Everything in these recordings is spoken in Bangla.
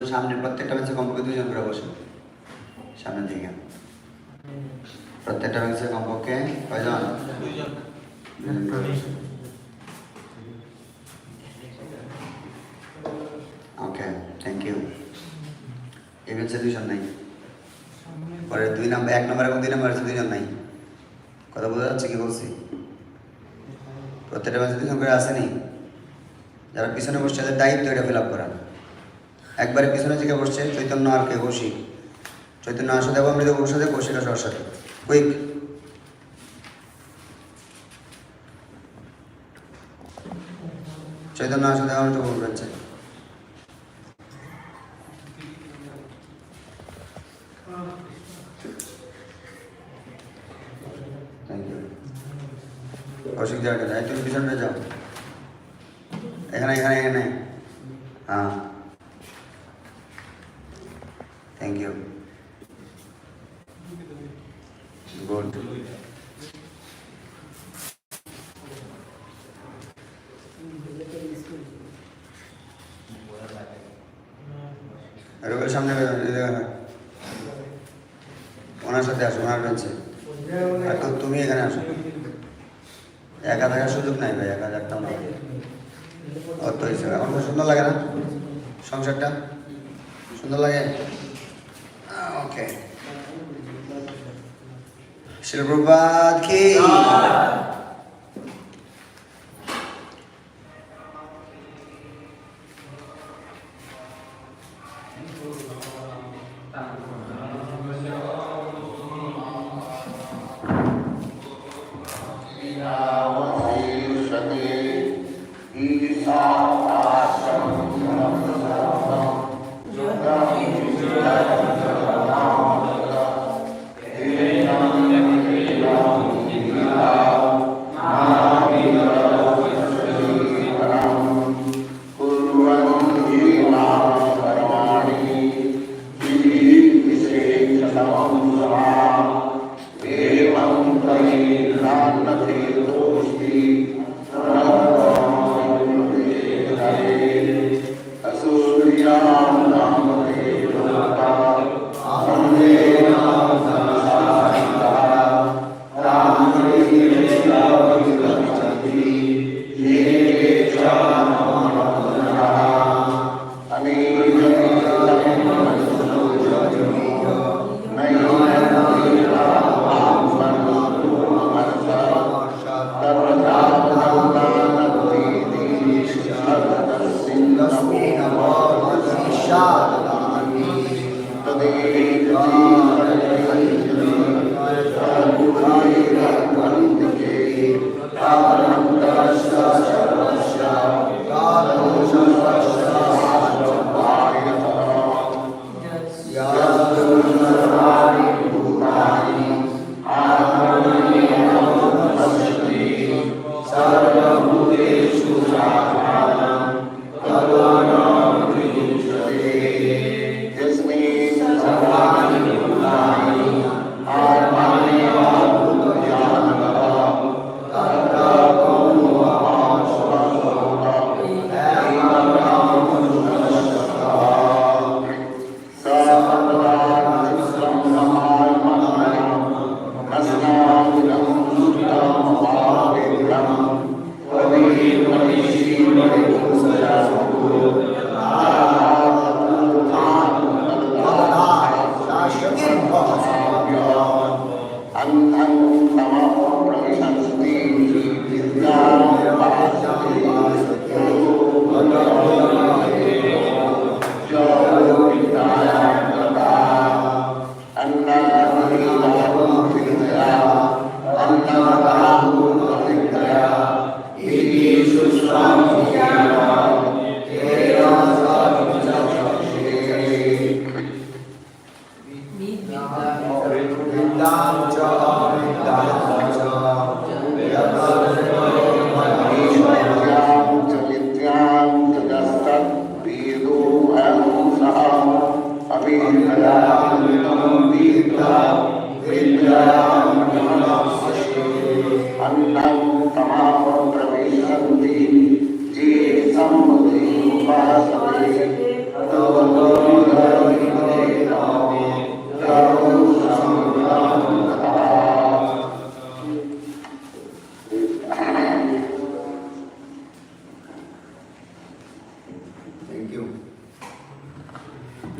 সামনে প্রত্যেকটা বেঞ্চে কমপক্ষে দুজন করে বসে সামনের দিকে প্রত্যেকটা বেঞ্চে কমপক্ষে কয়জন? দুইজন। ওকে, থ্যাংক ইউ। এই বেঞ্চে দুজন নাই, পরে 2 নম্বর 1 নম্বর এবং 2 নম্বর আছে দুজন নাই। কথা বোঝা যাচ্ছে কি বলছি? প্রত্যেকটা বেঞ্চে দুজন করে আসেনি। যারা পিছনে বসছে তাদের দায়িত্ব এটা ফিল আপ করা। একবারে পিছনে দিকে বসছে চৈতন্য আর কে? কৌশিক। চৈতন্য আসো দেব অমৃত বসে দেব, কৌশিক আসো ওর সাথে। কুইক। চৈতন্য আসো দেব অমৃত বলছে। Thank you. কৌশিক যাওয়া গেলে তুমি পিছনে যাও। এখানে এখানে এখানে। হ্যাঁ, থ্যাংক ইউ। গুড। রোগের সামনে ওনার সাথে আসো, ওনার বেঞ্চে। আর তুমি এখানে আসো। একা থাকার সুযোগ নাই ভাই, একা থাকতাম না। অত হিসেবে আমার তো সুন্দর লাগে না? সংসারটা সুন্দর লাগে? ওকে। শিল প্রভাত কি?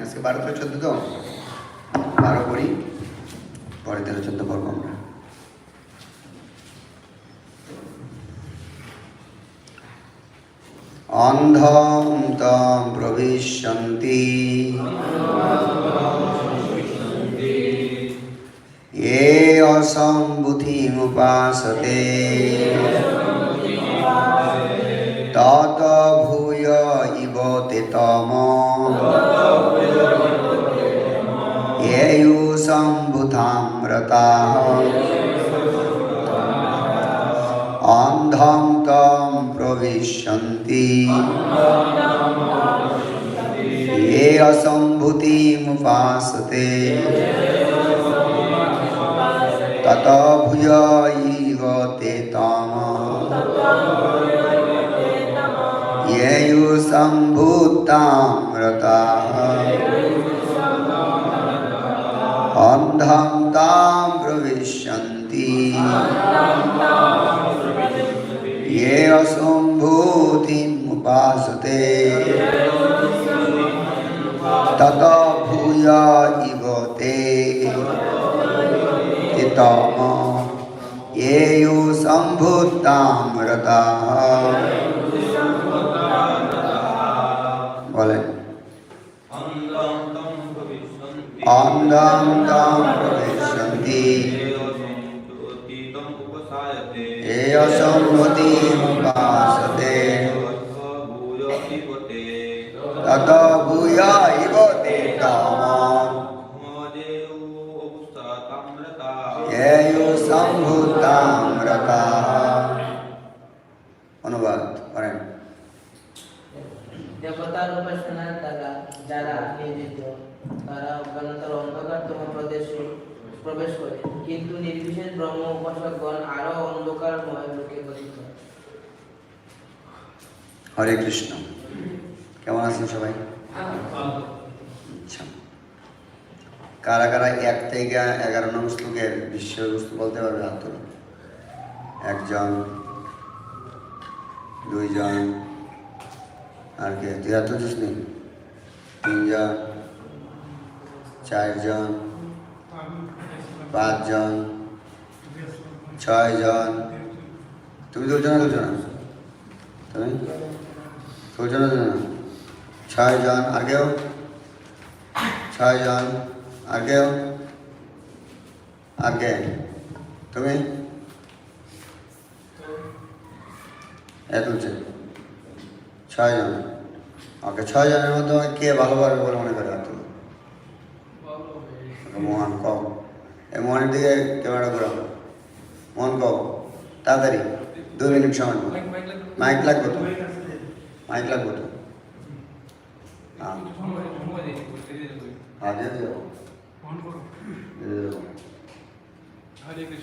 আজকে 12 থেকে 14 তো 12 করি, পরে 13-14 পড়বো আমরা। অন্ধম তম প্রবিশন্তি ये असम्बुद्धिमुपासते तत भूय इव ते तम येयु सम्बुधामृताः अन्धं तं प्रविशन्ति ये असम्बुद्धिमुपासते तत भूय इव ते तम येयु सम्भूतामृताः अन्धं तां प्रविशन्ति ये असम्भूतिमुपासते तत भूय इव ते तम येयु सम्भूतामृताः। বলেন অন্ধং তং প্রবিশন্তি ये असम्भूतिमुपासते तत भूय इव ते तम येयु सम्भूतामृताः। অনুবাদ করেন। দেবতার উপাসনার দ্বারা যারা নিয়োজিত তারা অজ্ঞানতার অন্ধকারতম প্রদেশে প্রবেশ করে, কিন্তু নির্বিশেষ ব্রহ্ম উপাসকগণ আরো অন্ধকারময় লোকে গঠিত। হরে কৃষ্ণ। কেমন আছেন সবাই? আচ্ছা, কারা কারা 1 থেকে 11 নং শ্লোকের বিষয়বস্তু বলতে পারবে? হাত তুলুন। 1 জন, 2 জন, আর কে? তুই হাত তুলছিস নি? 3 জন, 4 জন, 5 জন, 6 জন। তুমি তুলছো না? তুমি তুলছো না? 6 জন। আর কেউ? 6 জন। আর কেউ? আর কে? তুমি তুলছে 6 জন। ওকে, 6 জনের মধ্যে কে ভালো পারবে বলে মনে করে? তুমি মোহন কও। এই মোহনের দিকে ক্যামেরা ঘুরাও। মোহন কও তাড়াতাড়ি, 2 মিনিট সময়। মাইক লাগবে তো? মাইক লাগবে তো?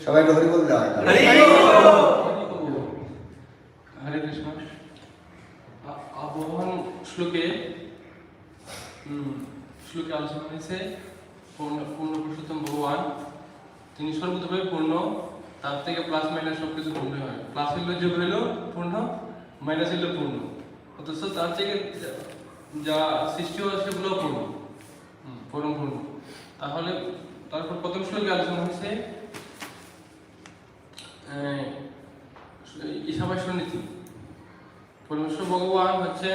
সবাই হরি বলতে হয়। হরে কৃষ্ণ। আবহান শ্লোকে আলোচনা হয়েছে পূর্ণ পুরুষোত্তম ভগবান, তিনি সর্বতভাবে পূর্ণ, তার থেকে প্লাস মাইনাস সব কিছু পূর্ণ হয়। প্লাস হইল যোগ হইল পূর্ণ, মাইনাস হইল পূর্ণ, অথচ তার থেকে যা সৃষ্টি হয় সেগুলো পূর্ণ, পরম পূর্ণ। তাহলে তারপর প্রথম শ্লোকে আলোচনা হয়েছে ঈশাবাস্য নীতি। পরমেশ্বর ভগবান হচ্ছে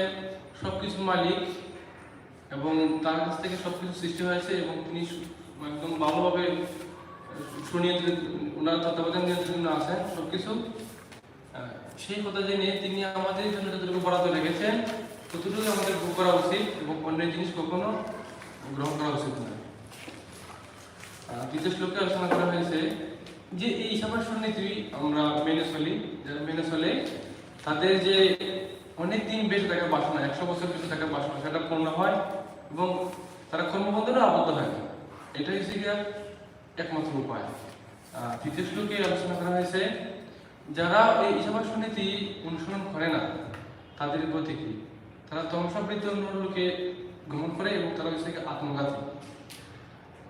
সবকিছুর মালিক এবং তার কাছ থেকে সবকিছু সৃষ্টি হয়েছে এবং তিনি একদম ভালোভাবে সুনিয়ন্ত্রণ, ওনার তত্ত্বাবধান নিয়ন্ত্রণ আছেন সবকিছু। সেই কথা জেনে তিনি আমাদের জন্য যতটুকু বরাদ্দ রেখেছেন ততটুকু আমাদের ভোগ করা উচিত এবং অন্যের জিনিস কখনো গ্রহণ করা উচিত নয়। দ্বিতীয় শ্লোকে আলোচনা করা হয়েছে যে এই ঈশাবাস্য নীতি আমরা মেনে চলি, যারা মেনে চলে তাদের যে অনেক দিন বেঁচে থাকার বাসনা, 100 বছর বেঁচে থাকার বাসনা, সেটা পূর্ণ হয় এবং তারা কর্মবন্ধনে আবদ্ধ হয় না। এটাই হচ্ছে গিয়ে একমাত্র উপায়। তৃতীয় শ্লোকে আলোচনা করা হয়েছে যারা এই ঈশাবাস্য নীতি অনুসরণ করে না তাদের গতি কি? তারা তমসাবৃত্তি অন্য লোকে গ্রহণ করে এবং তারা হচ্ছে আত্মঘাতী।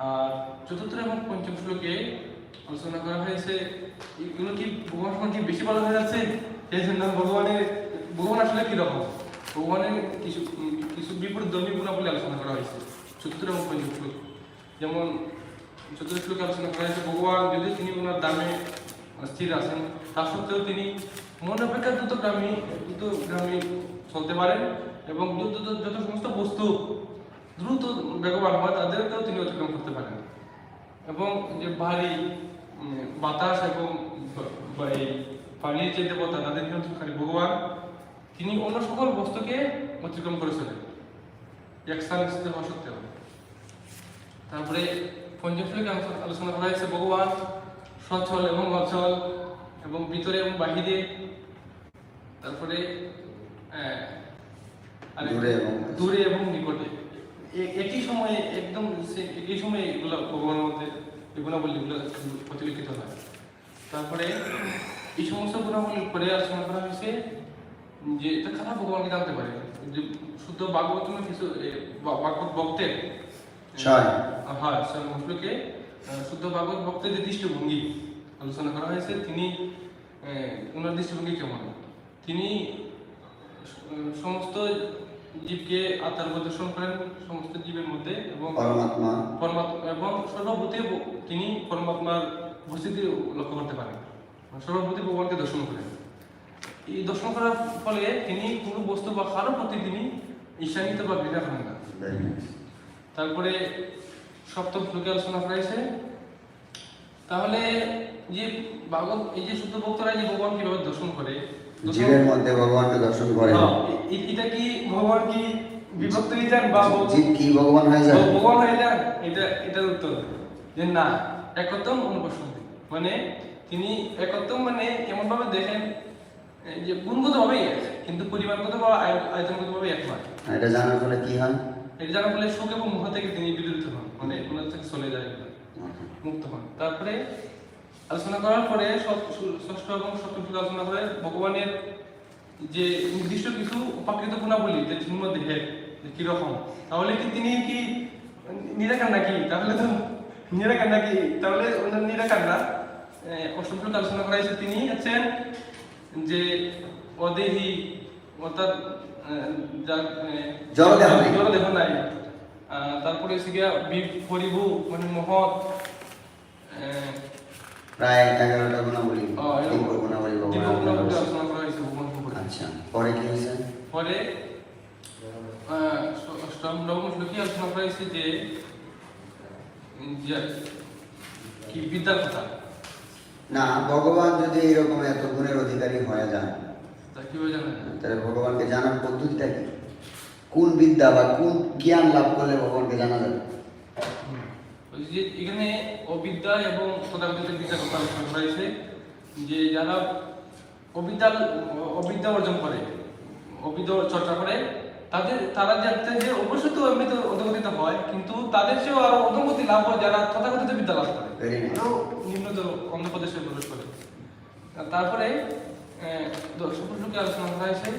আর চতুর্থ এবং পঞ্চম শ্লোকে আলোচনা করা হয়েছে এগুলো কি ভগবান সমান কি বেশি ভালো হয়ে যাচ্ছে, সেই জন্য ভগবান আসলে কিরকম, ভগবানের কিছু বিপরীত ধর্মী গুণাবলী আলোচনা করা হয়েছে। চতুর্থ এবং পঞ্চম শ্লোক। যেমন চতুর্থ শ্লোকে আলোচনা করা হয়েছে ভগবান যদি তিনি ওনার দামে স্থির আছেন, তা সত্ত্বেও তিনি মন অপেক্ষা দ্রুতগামী চলতে পারেন এবং যত সমস্ত বস্তু দ্রুত বেগবান হয় তাদেরকেও তিনি অতিক্রম করতে পারেন। এবং যে ভারী বাতাস এবং এই পানির যে দেবতা তাদের নিয়ন্ত্রণকারী ভগবান, তিনি অন্য সকল বস্তুকে অতিক্রম করে চলেন এক স্থানে স্থিত হওয়া সত্ত্বেও। তারপরে পঞ্চম শ্লোকে আলোচনা করা হয়েছে ভগবান সচল এবং অচল এবং ভিতরে এবং বাহিরে, তারপরে দূরে এবং নিকটে একই সময়ে একদম একই সময়ে এগুলো ভগবানের মধ্যে এই গুণাবলীগুলো প্রতিলিখিত হয়। তারপরে এই সমস্ত গুণাবলীর পরে আলোচনা করা হয়েছে যে এটা খারাপ ভগবানকে জানতে পারে, যে শুদ্ধ ভাগবতমের কিছু ভাগবত ভক্তের শ্লোকে শুদ্ধ ভাগবত ভক্তের যে দৃষ্টিভঙ্গি আলোচনা করা হয়েছে, তিনি ওনার দৃষ্টিভঙ্গি কেমন, তিনি সমস্ত জীবকে আত্মার প্রদর্শন করেন সমস্ত জীবের মধ্যে এবং পরমাত্মা এবং সর্বভূতে তিনি পরমাত্মার উপস্থিতি লক্ষ্য করতে পারেন, সর্বভূতে ভগবানকে দর্শন করেন। এই দর্শন করার ফলে তিনি কোনো বস্তু বা কারোর প্রতি তিনি ঈর্ষান্বিত বা ঘৃণা করেন না। তারপরে সপ্তম শ্লোকে আলোচনা করা হয়েছে তাহলে যে ভাগবত এই যে শুদ্ধ ভক্তরা যে ভগবান কিভাবে দর্শন করে, জীবের মধ্যে ভগবানকে দর্শন করে, এটা কি ভগবান কি বিভক্ত হয়ে যান বা জীব কি ভগবান হয়ে যায়? ভগবান হয়ে যান, এটার উত্তর যে না, একত্বম অনুপস্থিতি, মানে তিনি একত্বম মানে কেমন ভাবে দেখেন যে গুণগত ভাবেই এক, কিন্তু পরিমাণগত বা আয়তনগত ভাবে এক নয়। এটা জানার ফলে কি হয়? এটা জানার ফলে সুখ এবং মোহ থেকে তিনি বিরত হন, মানে ওনার থেকে চলে যায়, মুক্ত হন। তারপরে আলোচনা করার পরে ষষ্ঠ এবং সপ্তম শ্লোকে আলোচনা করে ভগবানের যে নির্দিষ্ট কিছু উপাকৃত গুণাবলী যে জন্ম দেহের কিরকম, তাহলে কি তিনি কি নিরাকার নাকি? তাহলে তো নিরাকার নাকি? তাহলে নিরাকার না। অষ্টম শ্লোকে আলোচনা করা হয়েছে তিনি হচ্ছেন যে অদেহি, অর্থাৎ জড়দেহ নাই। তারপরে পরিভু মানে মহৎ, প্রায় 11টা গুণাবলী আলোচনা করা হয়েছে। আচ্ছা, পরে কি হয়েছে? পরে অষ্টম নবম শ্লোকে আলোচনা করা হয়েছে যে কি বিদ্যার কথা। না, ভগবান যদি এরকম এত গুণের অধিকারী হয়ে যায় তাহলে ভগবানকে জানার পদ্ধতিটা কি? কোন বিদ্যা বা কোন জ্ঞান লাভ করলে ভগবানকে জানা যাবে? এখানে অবিদ্যা এবং তথাকথিত বিদ্যার কথা আলোচনা করা হয়েছে যে যারা অবিদ্যা অর্জন করে, অবিদ্যা চর্চা করে, তারা যাতে যে অবশ্যই তো এমনিতে অধোগতিত হয়, কিন্তু তাদের চেয়েও আরো অধোগতি লাভ হয় যারা তথাকথিত বিদ্যা লাভ করে, নিম্নতর অন্য প্রদেশে প্রবেশ করে। তারপরে সম্পর্কে আলোচনা করা হয়েছে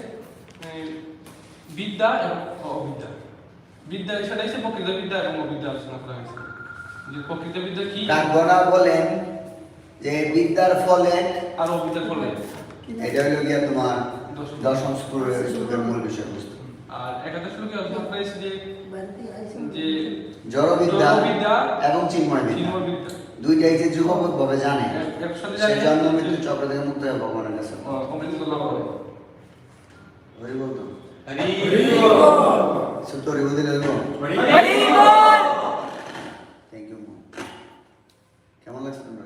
বিদ্যা এবং অবিদ্যা। বিদ্যা সেটা হচ্ছে প্রকৃত বিদ্যা এবং অবিদ্যা আলোচনা করা হয়েছে। যে প্রকৃত বিদ্যা কি, কাকগণা বলেন যে বিদ্যার ফলে আর অবিদ্যার ফলে, এটা হলো গিয়া তোমার দশম শ্লোকের মূল বিষয়বস্তু। আর একাদশ শ্লোকে আলোচনা করা হয়েছে যে জড় বিদ্যা এবং চিন্ময় বিদ্যা, দুইটাই যে যুগপৎ ভাবে জানে, সে জন্ম মৃত্যু চক্র থেকে মুক্ত হয়ে ভগবানের কাছে হরি বল তো সত্য হরি বল দিলে থ্যাংক ইউ। কেমন লাগছে তোমরা?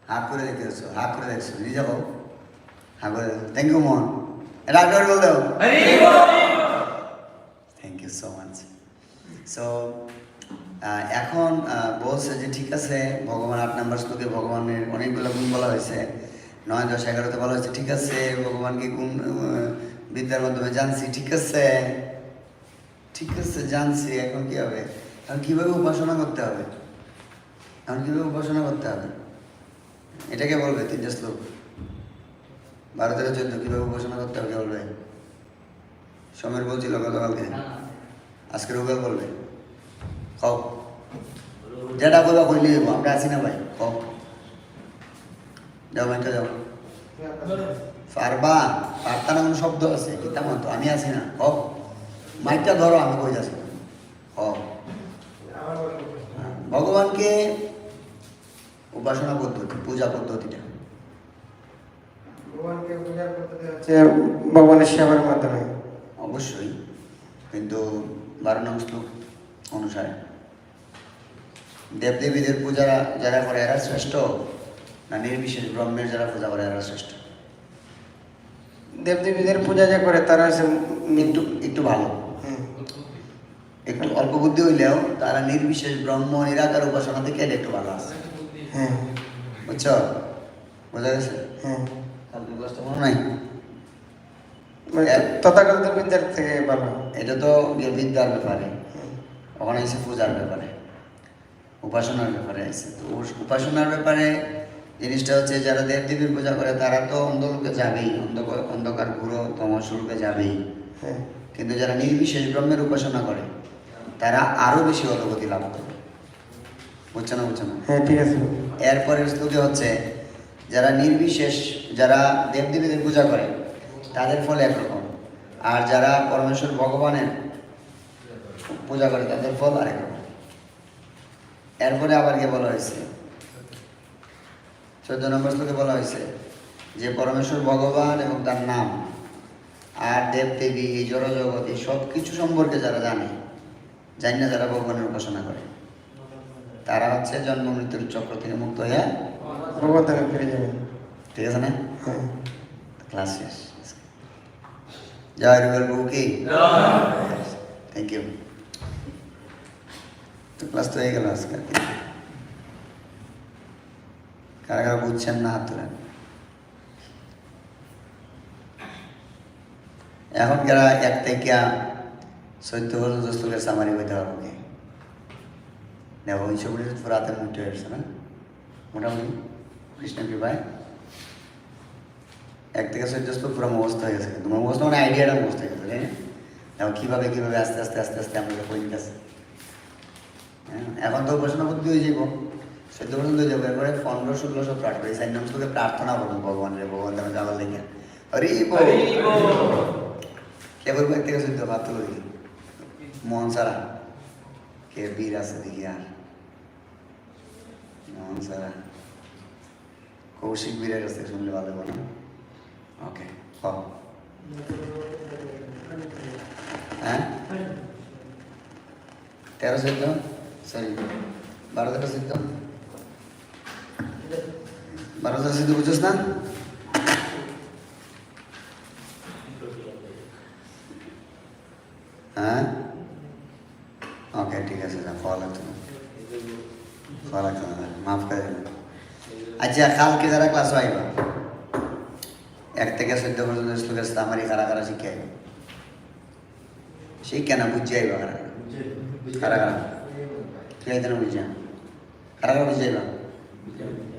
হাত করে দেখেছো, হাত করে দেখছো, নিজে বল, হাত করে থ্যাংক ইউ মোহন, এটা আগে বল দাও thank you so much. So এখন বলছে যে ঠিক আছে, ভগবান 8 নম্বর শ্লোকে ভগবানের অনেকগুলো গুণ বলা হয়েছে, 9, 10, 11তে বলা হয়েছে ঠিক আছে ভগবানকে কোন বিদ্যার মাধ্যমে জানছি, ঠিক আছে জানছি, এখন কি হবে? এখন কিভাবে উপাসনা করতে হবে? এটাকে বলবে 3টা শ্লোক 12 থেকে 14 কিভাবে উপাসনা করতে হবে বলবে? সমীর বলছিল গতকালকে, আজকে রুবেল বলবে। কও যেটা বলবা কইলে আমরা আছি না ভাই, কও যাও ভাইটা যাও, পারবা পারতা না কোনো শব্দ আছে কি তেমন তো আমি আছি না, কও মাইকটা ধরো, আমি কই যাচ্ছি ভগবানকে উপাসনা পদ্ধতি, পূজা পদ্ধতিটা ভগবানকে পূজার পদ্ধতি হচ্ছে ভগবানের সেবার মাধ্যমে। অবশ্যই, কিন্তু 12 নং শ্লোক অনুসারে দেবদেবীদের পূজা যারা করে এরা শ্রেষ্ঠ, না নির্বিশেষ ব্রহ্মের যারা পূজা করে এরা শ্রেষ্ঠ? দেবদেবীদের পূজা যে করে তারা হচ্ছে একটু একটু ভালো, একটু অল্প বুদ্ধি হইলেও তারা নির্বিশেষ ব্রহ্ম নিরাকার উপাসনা থেকে এটা একটু ভালো আছে। হ্যাঁ বুঝছো? বোঝা গেছে? হ্যাঁ, কালকে ক্লাসটা মনে নাই? মানে তথাগত বিদ্যার থেকে ভালো। এটা তো বিদ্যার ব্যাপারে, ওখানে এসে পূজার ব্যাপারে, উপাসনার ব্যাপারে আছে। তো উপাসনার ব্যাপারে জিনিসটা হচ্ছে যারা দেবদেবীর পূজা করে তারা তো অন্ধলোকে যাবেই, অন্ধকার ঘুরো তমসুরকে যাবেই। হ্যাঁ কিন্তু যারা নির্বিশেষ ব্রহ্মের উপাসনা করে তারা আরো বেশি অধোগতি লাভ করে। বুঝছো না? বুঝছো না? হ্যাঁ ঠিক আছে। এরপরের শ্লোকে হচ্ছে যারা নির্বিশেষ, যারা দেবদেবীদের পূজা করে তাদের ফল একরকম, আর যারা পরমেশ্বর ভগবানের পূজা করে তাদের ফল আরেক রকম। এরপরে আবার কি বলা হয়েছে? 14 নম্বর শ্লোকে বলা হয়েছে যে পরমেশ্বর ভগবান এবং তার নাম আর দেবদেবী, এই জড়জগৎ, এই সব কিছু সম্পর্কে যারা জানে, জানি না যারা ভগবানের উপাসনা করে, তারা হচ্ছে জন্ম মৃত্যুর চক্র থেকে মুক্ত হয়ে ভগবান তাকে ফিরে যাবে। ঠিক আছে না? হ্যাঁ ক্লাস শেষ। জয় রুবেল বাবু কি? Thank you. তো ক্লাস তো হয়ে গেল আজকে। কারা কারা বুঝছেন না হাত তুলেন। এখন যারা 1 থেকে 14 পর্যন্ত শ্লোকের সামারি হইতে হবে, দেখো ওই ছবিটা রাতের মুঠে হয়েছে না মোটামুটি কৃষ্ণ কৃপায়। 1 থেকে 14 শ্লোক পুরো মুখস্থ হয়ে গেছে, কিন্তু মুখস্থ মানে আইডিয়াটা মুখস্থ হয়ে গেছে, তাই না? দেখো কীভাবে কীভাবে আস্তে আস্তে আস্তে আস্তে আমরা কই গেছে। হ্যাঁ, এখন তো উপাসনা বুদ্ধি হয়ে যাব, 14 পর্যন্ত হয়ে যাবো। এরপরে 15, 16, 17, 18 এই 4 নম্বর শ্লোকে প্রার্থনা করবো ভগবানের, ভগবান তেমন যাওয়ার লেগে হরি বল। কে বলবো 1 থেকে 14 হাত তুলে দেখি, মোহন সারা কে বীর আছে দেখি, আর মোহন সারা কৌশিক বীরের কাছে শুনলে ভালো বলো। ওকে, হ্যাঁ 13, 14, সরি 12, 13, 14, 12, 13, 14 বুঝছিস না? হ্যাঁ ওকে ঠিক আছে, যা খাওয়া লাগছে না, খাওয়া লাগছে না, মাফ করে দেবেন। আচ্ছা কালকে যারা ক্লাস আইবা 1 থেকে 14 পর্যন্ত শ্লোকের সামারি কারা কারা শিখে আইবা, শিখে না বুঝে আইবা, কারা কারা কারা কে আইতেন বুঝা, কারা কারা বুঝে আইবা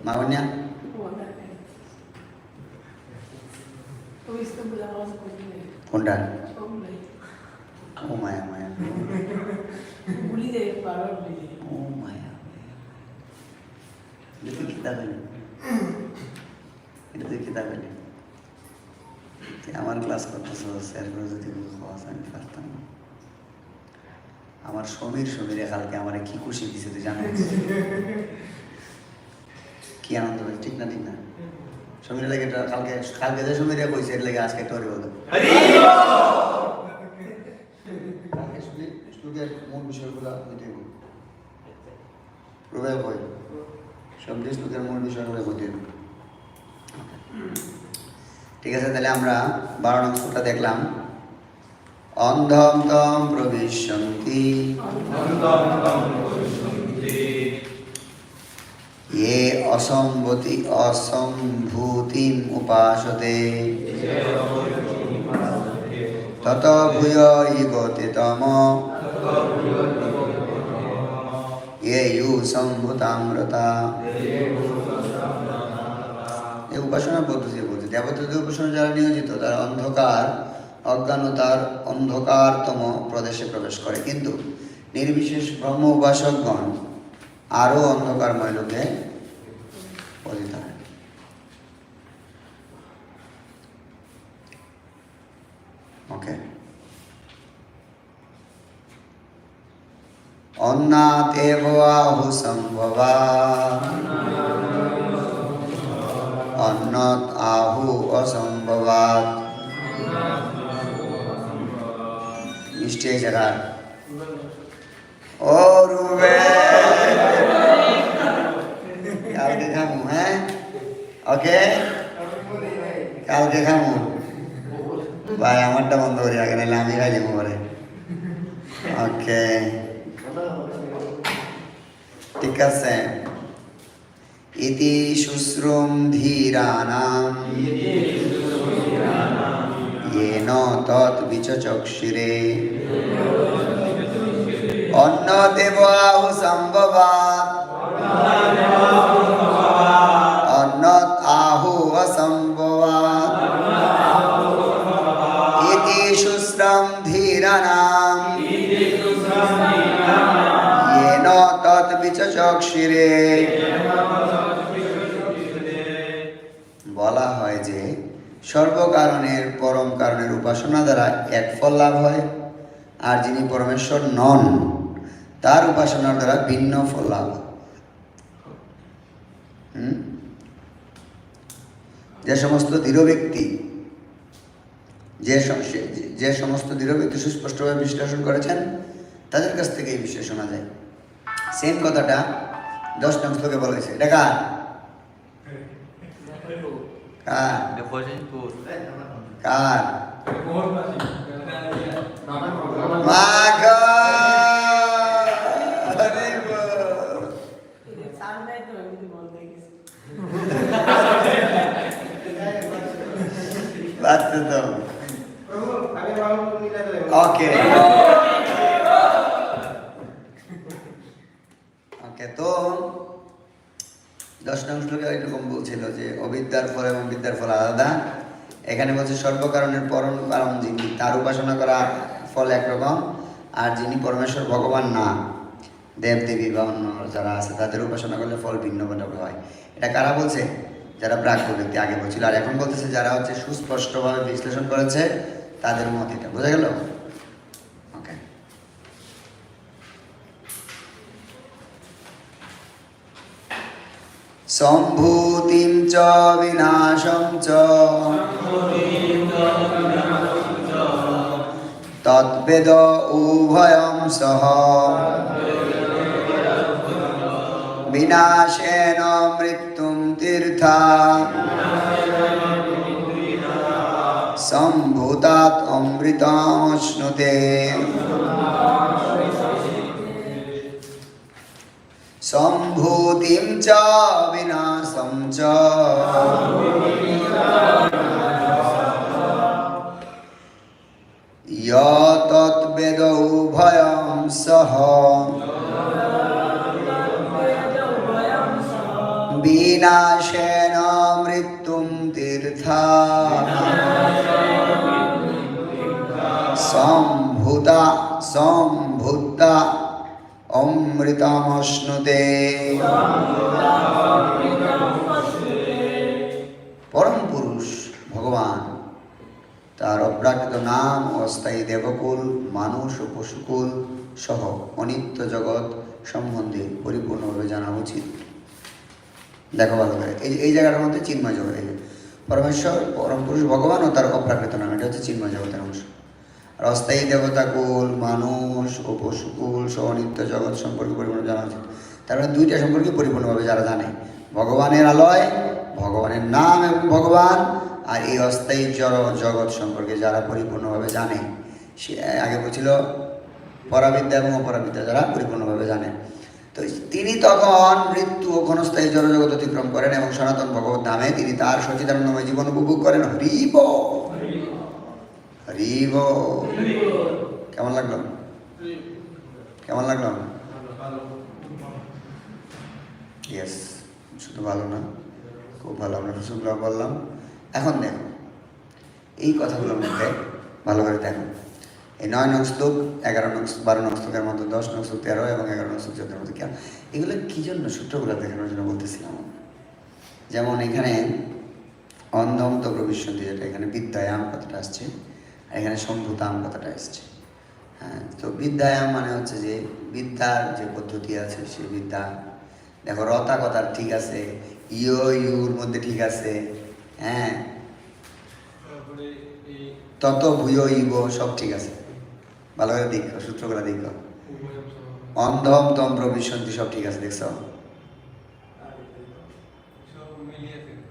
মা বন্যা কোনটা? ও মায়া মায়া, ও মায়া, এটা তুই কিতাব এলি, এটা তুই কিতাব এলি, তুই আমার ক্লাস করতেছ, স্যার করে যদি খাওয়াস আমি পারতাম না। আমার সমীরে কালকে আমার কি খুশি দিছে তুই জানো, কি আনন্দ হয়েছে, ঠিক না? ঠিক না? সমীরে লাগে কালকে কালকে যে সমীরে কইছে এর লাগে আজকে তোরে বলতো স্টুডেন্ট মূল বিষয়গুলো হইতে হবে, প্রভাব হয় সব যে স্টুডেন্টের মূল বিষয়গুলো হইতে হবে। ঠিক আছে, তাহলে আমরা 12 নং শ্লোকটা দেখলাম। অন্ধম তম প্রবিশন্তি ये असम्भूतिम उपासते तत भूय इगते तम ये यु सम्भूतामृता। এই উপাসনা পদ্ধতি বলতে দেবতাদের উপাসনা যারা নিয়োজিত তারা অজ্ঞানতার অন্ধকারতম প্রদেশে প্রবেশ করে, কিন্তু নির্বিশেষ ব্রহ্ম উপাসকগণ আরো অন্ধকারময় লোকে পতিত হয়। ওকে, অন্নাৎ এব আহু সম্ভবা অন্নত আহু অসম্ভবাৎ। মিষ্টি এই জায়গার ও রুবে কালকে খামু, হ্যাঁ ওকে কালকে খামু ভাই। আমারটা বন্ধ করি আগে, নাহলে আমি খাই দেবো পরে। ওকে ঠিক আছে। ইতি শুশ্রুম ধীরানাম येन तत् विचचक्षुरे अन्नदेव आहु सम्भवात् अन्नत् आहु असम्भवात्। इति शुश्रम धीरानाम येन तत् विचचक्षुरे। বলা হয় যে সর্বকারণের পরম কারণের উপাসনা দ্বারা এক ফল লাভ হয়, আর যিনি পরমেশ্বর নন তার উপাসনার দ্বারা ভিন্ন ফল লাভ। যে সমস্ত দৃঢ় ব্যক্তি যে সমস্ত দৃঢ় ব্যক্তি সুস্পষ্টভাবে বিশ্লেষণ করেছেন তাদের কাছ থেকে এই বিষয় শোনা যায়। সেম কথাটা 10 নং শ্লোকে বলা হয়েছে। এটা কার? কার? কার? মাগো বাচ্চা তো ওকে ওকে। তো 10 নং শ্লোকে এরকম বলছিল যে অবিদ্যার ফল এবং বিদ্যার ফল আলাদা। এখানে বলছে সর্বকারণের পরম কারণ যিনি তার উপাসনা করা ফল একরকম, আর যিনি পরমেশ্বর ভগবান না দেব দেবী বা অন্য যারা আছে তাদের উপাসনা করলে ফল ভিন্ন ভিন্ন হয়। এটা কারা বলছে? যারা প্রাজ্ঞ ব্যক্তি আগে বলছিল, আর এখন বলতেছে যারা হচ্ছে সুস্পষ্টভাবে বিশ্লেষণ করেছে তাদের মত। এটা বোঝা গেল? ওকে। সম্ভূতিম চ বিনাশম চ তদ্বেদ উভয়ম সহ বিনাশেন মৃত্যুম তীর্থা সম্ভূতাৎ অমৃতমশ্নুতে। সম্ভূতিম চ বিনাশম চ তদ্বেদ উভয়ম সহ বিনাশেন মৃত্যুম তীর্থা সম্ভূতা অমৃতমশ্নুতে। পরম পুরুষ ভগবান তার অপ্রাকৃত নাম অস্থায়ী দেবকুল, মানুষ ও পশুকুল সহ অনিত্য জগৎ সম্বন্ধে পরিপূর্ণভাবে জানা উচিত। দেখো ভালো করে এই জায়গাটার মধ্যে চিন্ময় জগৎ, এই পরমেশ্বর পরম পুরুষ ভগবান ও তার অপ্রাকৃত নাম, এটা হচ্ছে চিন্ময় জগতের অংশ। আর অস্থায়ী দেবতাকুল, মানুষ ও পশুকুল সহ অনিত্য জগৎ সম্পর্কে পরিপূর্ণ জানা উচিত। তার মানে দুইটা সম্পর্কে পরিপূর্ণভাবে যারা জানে, ভগবানের আলয়, ভগবানের নাম এবং ভগবান, আর এই অস্থায়ী জগৎ সম্পর্কে যারা পরিপূর্ণভাবে জানে। সে আগে বলছিল পরাবিদ্যা এবং অপরাবিদ্যা যারা পরিপূর্ণভাবে জানে। তো তিনি তখন মৃত্যু ও ক্ষণস্থায়ী জড়জগৎ অতিক্রম করেন এবং সনাতন ভগবত ধামে তিনি তার সচিদানন্দময় জীবন উপভোগ করেন। হরিব হরিব। কেমন লাগলো? কেমন লাগলো? ইয়েস, শুধু ভালো না, খুব ভালো। আমরা শুধু বললাম। এখন দেখো এই কথাগুলোর মধ্যে ভালো করে দেখো, এই 9 নং শ্লোক, 11 নং 12 নং শ্লোকের মধ্যে 10 নং শ্লোক 13 এবং 11 নং শ্লোক 14 মধ্যে কেন এগুলো কী জন্য সূত্রগুলো দেখানোর জন্য বলতেছিলাম। যেমন এখানে অন্ধম তো প্রবিশন্তি, যেটা এখানে বিদ্যায়াম কথাটা আসছে, আর এখানে সম্ভূতাম কথাটা আসছে। হ্যাঁ, তো বিদ্যায়াম মানে হচ্ছে যে বিদ্যার যে পদ্ধতি আছে সেই বিদ্যা। দেখো রতা কথার ঠিক আছে, ইউর মধ্যে ঠিক আছে, হ্যাঁ, তারপরে এই তত ভূয় ইব সব ঠিক আছে। ভালো করে দেখো, সূত্র করে দেখো। উভয়ম সহ অন্ধম তম প্রবিশন্তি সব ঠিক আছে, দেখছো? সব মিলিয়ে থাকে।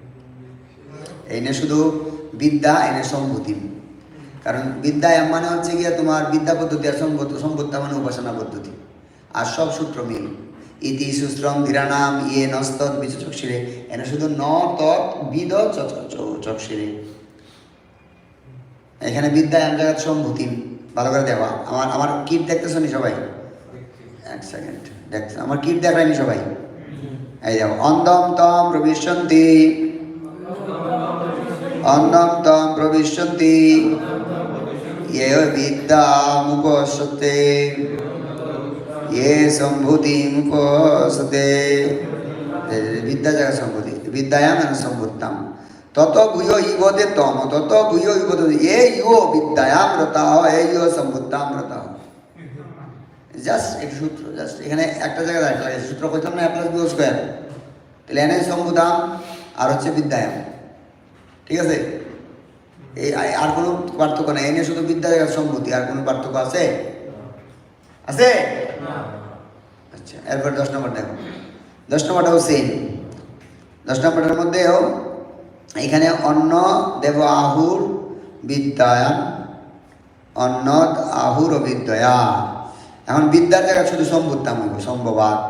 এই নিয়ে শুধু বিদ্যা এনে সম্ভূতি, কারণ বিদ্যায়াম মানে হচ্ছে গিয়ে তোমার বিদ্যা পদ্ধতি আর সম্পত্তা মানে উপাসনা পদ্ধতি, আর সব সূত্র মিল। ইতি সুশ্রম ধীরানাম ইয়ে নস্তৎ বিচ চক্ষিরে, এনে শুধু ন তৎ বিদ চক্ষিরে। এখানে বিদ্যায়াম জায়গা সম্ভূতি। ভালো করে দেওয়া। আমার কিট দেখতেছো নি সবাই? এক সেকেন্ড, দেখছো আমার কিট দেখায়নি সবাই? এই দেখো, অন্ধম তম প্রবিশন্তি, অন্ধম তম প্রবিশন্তি ये विद्यामुपसते ये सम्भूतिमुपसते। विद्या जगह सम्भूति, विद्यायाम सम्भूतम तत भूयो इवते तम तत भूयो इवते ये यो विद्यायाम रता हो ये यो सम्भूताम रता हो। জাস্ট এক সূত্র, জাস্ট এখানে একটা জায়গায় রাখা লাগে সূত্র কইতাম না, প্লাস বি স্কয়ার, তাহলে এনে সম্ভূতাম আর হচ্ছে বিদ্যায়াম, ঠিক আছে? এই আর কোনো পার্থক্য নেই, এনে শুধু বিদ্যা জায়গার সম্মতি, আর কোনো পার্থক্য আছে? আছে? আচ্ছা, এরপর 10 নম্বর দেখো। 10 নম্বরটাও সেম। 10 নম্বরটার মধ্যেও এখানে অন্ন দেব আহুর বিদ্যায়ান, অন্ন আহুর বিদ্যয়া। এখন বিদ্যার জায়গা শুধু সম্ভূতাম হইব, সম্ভবাত।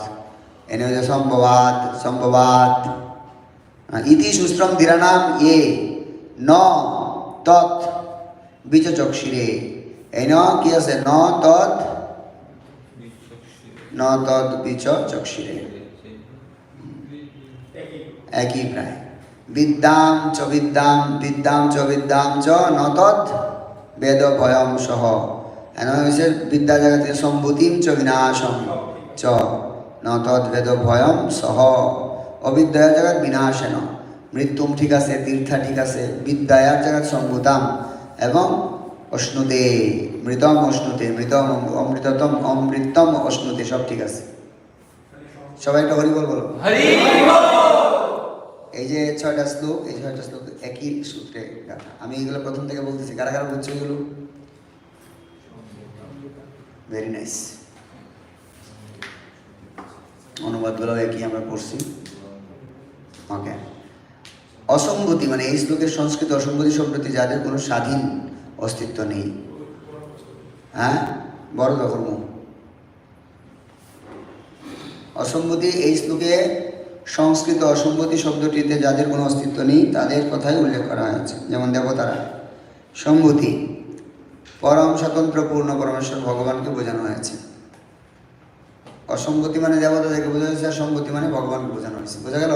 এনে হচ্ছে সম্ভবাত, সম্ভবাত। ইতি সুশ্রম ধীরানাম এ ন তৎ বিচ চক্ষিরে। এই ন কি আছে? ন তৎ বিচ চক্ষিরে, একই প্রায়। বিদ্যাম চ বিদ্যাম বিদ্যাম চ বিদ্যাম চ ন তৎ বেদ ভয়ম সহ। এনে হচ্ছে বিদ্যা জায়গাতে সম্ভূতিম চ বিনাশম চ ন তৎ বেদ ভয়ম সহ। অবিদ্যার জায়গাত বিনাশেন, মৃত্যুম ঠিক আছে, তীর্থা ঠিক আছে, বিদ্যায়ার জায়গাত সম্ভূতাম এবং অশ্নুতে, মৃতম অশ্নুতে, মৃতম অমৃততম অমৃতম অশ্নুতে, সব ঠিক আছে। সবাই একটা হরি বল বলো। এই যে 6টা শ্লোক, এই 6টা শ্লোক একই সূত্রে গাথা। আমি এগুলো প্রথম থেকে বলতেছি, কারা কারা বুঝছো এগুলো? Very nice. অনুবাদগুলো একই আমরা পড়ছি। ওকে। অসম্ভূতি মানে এই শ্লোকের সংস্কৃত অসম্ভূতি শব্দটি যাদের কোনো স্বাধীন অস্তিত্ব নেই। হ্যাঁ, বড় ধর্ম। অসম্ভূতি এই শ্লোকে সংস্কৃত অসম্ভূতি শব্দটিতে যাদের কোনো অস্তিত্ব নেই তাদের কথাই উল্লেখ করা হয়েছে, যেমন দেবতারা। সম্ভূতি পরম স্বতন্ত্র পূর্ণ পরমেশ্বর ভগবানকে বোঝানো হয়েছে। অসম্ভূতি মানে দেবতাদেরকে বোঝা হয়েছে, আর সম্ভূতি মানে ভগবানকে বোঝানো হয়েছে। বোঝা গেল?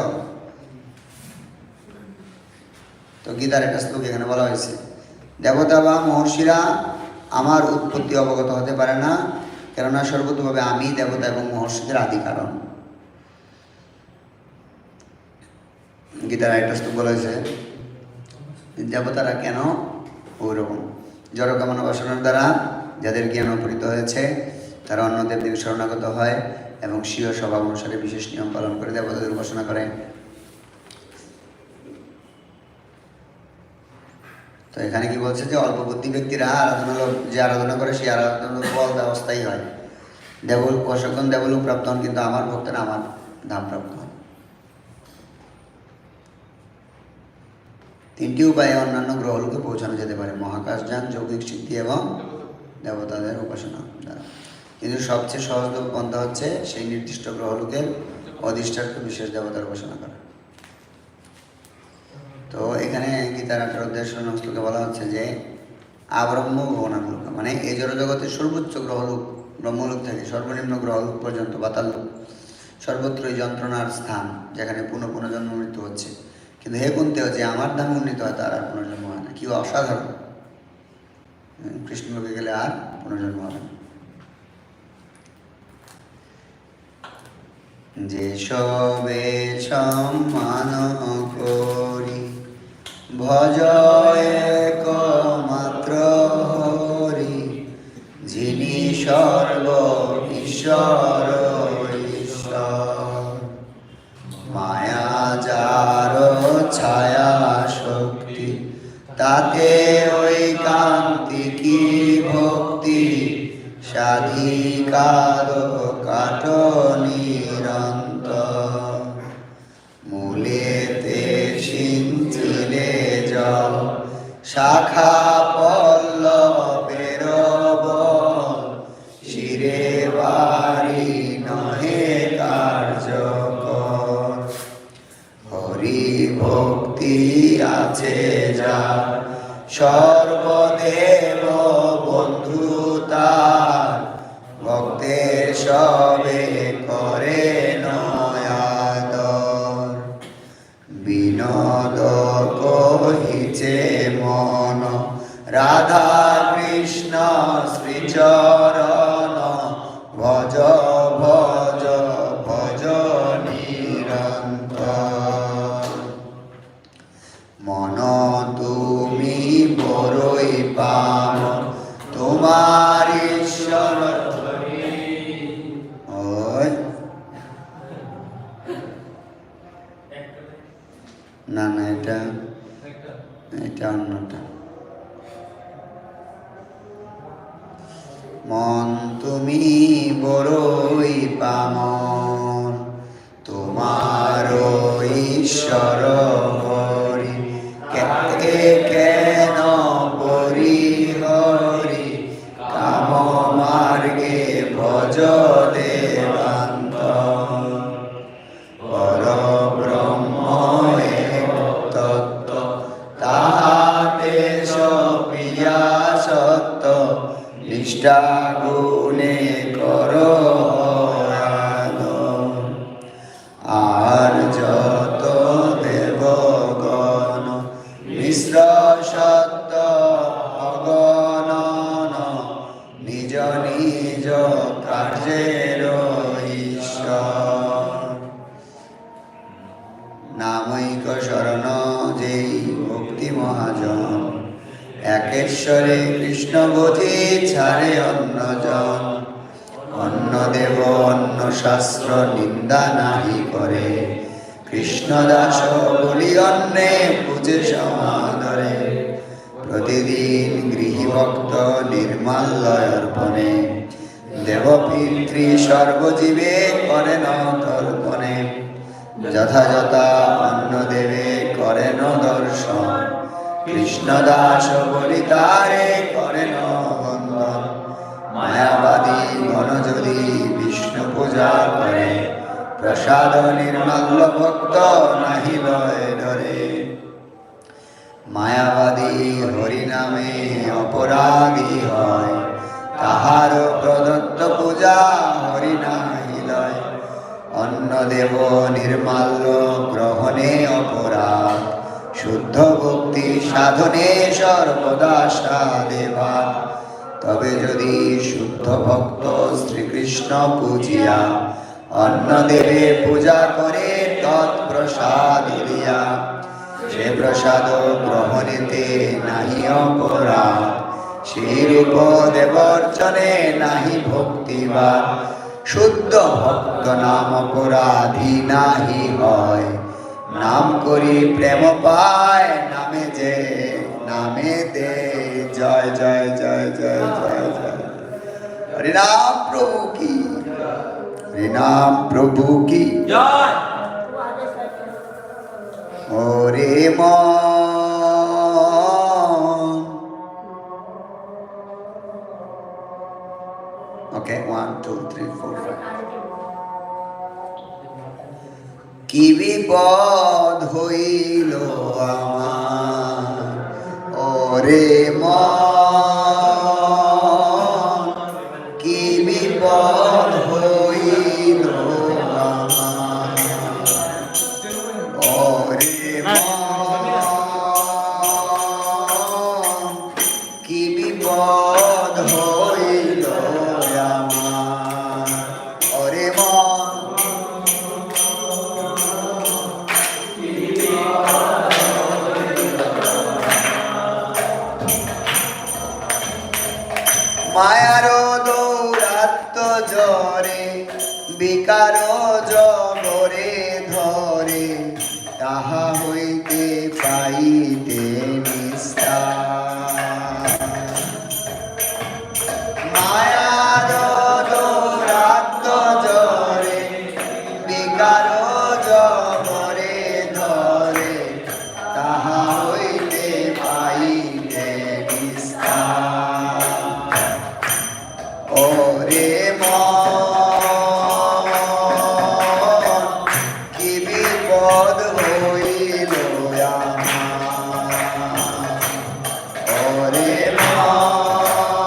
তো গীতার একটা শ্লোক এখানে বলা হয়েছে, দেবতা বা মহর্ষিরা আমার উৎপত্তি অবগত হতে পারে না, কেননা সর্বতভাবে আমি দেবতা এবং মহর্ষিদের আদি কারণ। গীতার একটা শ্লোক বলা হয়েছে, দেবতারা কেন ওই রকম জড়কামনা বাসনার দ্বারা যাদের জ্ঞান অপহৃত হয়েছে তারা অন্য দেবদেবী শরণাগত হয় এবং স্বীয় স্বভাব অনুসারে বিশেষ নিয়ম পালন করে দেবতাদের উপাসনা করে। তো এখানে কি বলছে যে অল্প বুদ্ধি ব্যক্তিরা যে আরাধনা করে সেই আরাধনা ফল অস্থায়ী হয়। অশোকগণ দেবলোক প্রাপ্ত হন, কিন্তু আমার ভক্তরা আমার ধাম প্রাপ্ত হন। 3টি উপায়ে অন্যান্য গ্রহলোকে পৌঁছানো যেতে পারে, মহাকাশ যান, যৌগিক সিদ্ধি এবং দেবতাদের উপাসনা দ্বারা। কিন্তু সবচেয়ে সহজ পন্থা হচ্ছে সেই নির্দিষ্ট গ্রহলোকের অধিষ্ঠাত্র বিশেষ দেবতার উপাসনা করা। তো এখানে গীতার 18 অধ্যায় 16 নং শ্লোকে বলা হচ্ছে যে আব্রহ্ম ভুবনালোক, মানে এই জড়জগতের সর্বোচ্চ গ্রহলোক ব্রহ্মলোক থেকে সর্বনিম্ন গ্রহলোক পর্যন্ত পাতাললোক সর্বত্রই যন্ত্রণার স্থান, যেখানে পুনঃ পুনঃ জন্ম মৃত্যু হচ্ছে। কিন্তু হে কুন্তি, যে আমার ধাম উন্নীত হয় তার আর পুনর্জন্ম হয় না। কি অসাধারণ! কৃষ্ণলোকে গেলে আর পুনর্জন্ম হবে না। যে সবে সম্মান করি ভজ একমাত্র হরি, যিনি সর্ব ঈশ্বর ঈশ্বর মায়া যার ছায়া শক্তি তাতে ওই কান্তি কি ভক্তি সাধিকাদ কাঠ নিরন্তর মূলেতে সিঞ্চিলে জল শাখা পল্লবের বল শিরে বাড়ি নহে কার্যকর হরি ভক্তি আছে যার সর্বদেব বন্ধু তার ভক্তের সবে করে নয়াদর বিনোদ কহিছে মন রাধা কৃষ্ণ শ্রীচরণ ভজ ভজ ভজ নিরন্তর মন তুমি বড়ই পাম তোমার ঈশ্বর ওই না না এটা এটা অন্যটা মন তুমি বড়ই পামন তোমার ঈশ্বর হরি কে কেন পরি হরি কাম মার্গে ভজ দেবান্ত পর ব্রহ্ম এক তত্ত্ব তাহাতে সপিয়া সত্য নিষ্ঠা গুণে করো আর যত দেবগণ মিশ্র সত্য অগণন নিজ নিজ কার্যের ঈশ্বর নামৈক শরণ যেই ভক্তি মহাজন একেশ্বরে কৃষ্ণ বোধি ছাড়ে অন্যজন অন্য দেব অন্য শাস্ত্র নিন্দা নাহি করে কৃষ্ণ দাস বলি অন্যে পূজে সমাদরে প্রতিদিন গৃহী ভক্ত নির্মাল্য অর্পণে দেব পিতৃ সর্বজীবে করেন তর্পণে যথাযথা অন্য দেবে করেন দর্শন কৃষ্ণ দাস বলি তারে করেন বন্দন মায়াবাদী গণ যদি বিষ্ণু পূজা করে প্রসাদ নির্মাল্য ভক্ত নাহি লয় ধরে মায়াবাদী হরি নামে অপরাধী হয় তাহার প্রদত্ত পূজা হরি নাহি লয় অন্য দেব নির্মাল্য গ্রহণে অপরাধ শুদ্ধ ভক্তি সাধনে সর্বদা সাধেবা তবে যদি শুদ্ধ ভক্ত শ্রীকৃষ্ণ পূজিয়া অন্য দেবে পূজা করে তৎপ্রসাদ দিয়া সে প্রসাদ গ্রহণেতে নাহি অপরাধ সেই রূপ দেবর্চনে নাহি ভক্তিবাদ শুদ্ধ ভক্ত নাম অপরাধী নাহি হয় নাম করি প্রেম পায় নামে দে জয় জয় জয় জয় জয় জয় হরিনাম প্রভু কি হরিনাম প্রভু কি জয় হরে মন ওকে 1 2 3 4 5 কি বিপদ হইল আমার ওরে মন কি বিপদ হইল আমার ওরে মন কি বিপদ হইল আমার ওরে মন করে বিকার জগরে ধরে তাহা হইতে পাইতে নিস্তার মায়ার দৌরাত্ম জরে বিকার জগরে ধরে তাহা হইতে পাইতে নিস্তার ওরে মন কি বিপদ হইল আমার ওরে মন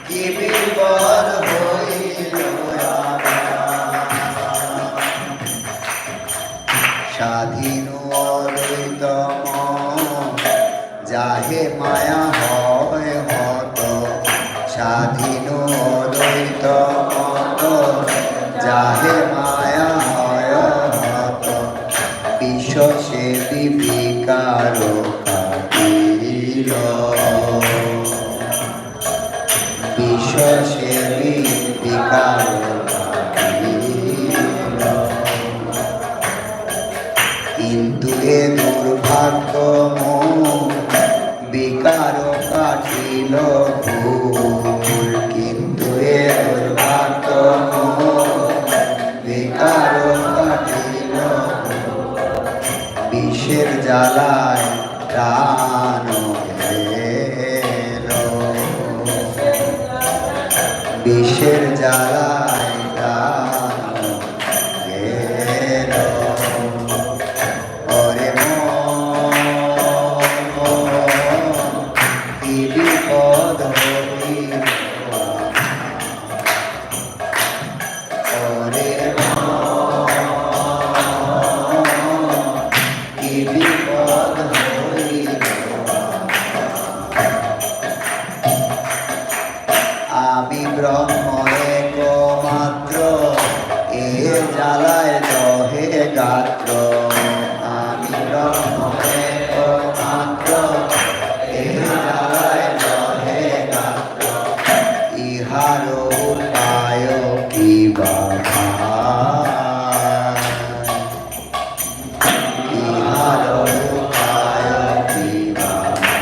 কি বিপদ হইল আমার স্বাধীন অদ্বৈতম যাহে মায়া হয় হত স্বাধীন অদ্বৈত মত যাহে মায়া হয় হত বিশ্ব সে বিকার কাটিল বিশ্ব সে বিকার কাটিল কিন্তু এ দুর্ভাগ্য বিকার কাটিল ভুল কিন্তু এ দুর্ভাগ্য বিকার কাটিল বিষের জ্বালায় প্রাণ গেল বিষের জ্বালায় প্রাণ গেল ওরে কি বিপদ হইল ওরে কি বিপদ হইল আমি ব্রহ্ম একমাত্র এ জ্বালায় দহে গাত্র আমি ব্রহ্ম একমাত্র এ জ্বালায় দহে গাত্র ইহার উপায় কি বাধা ইহার উপায় কি বাধা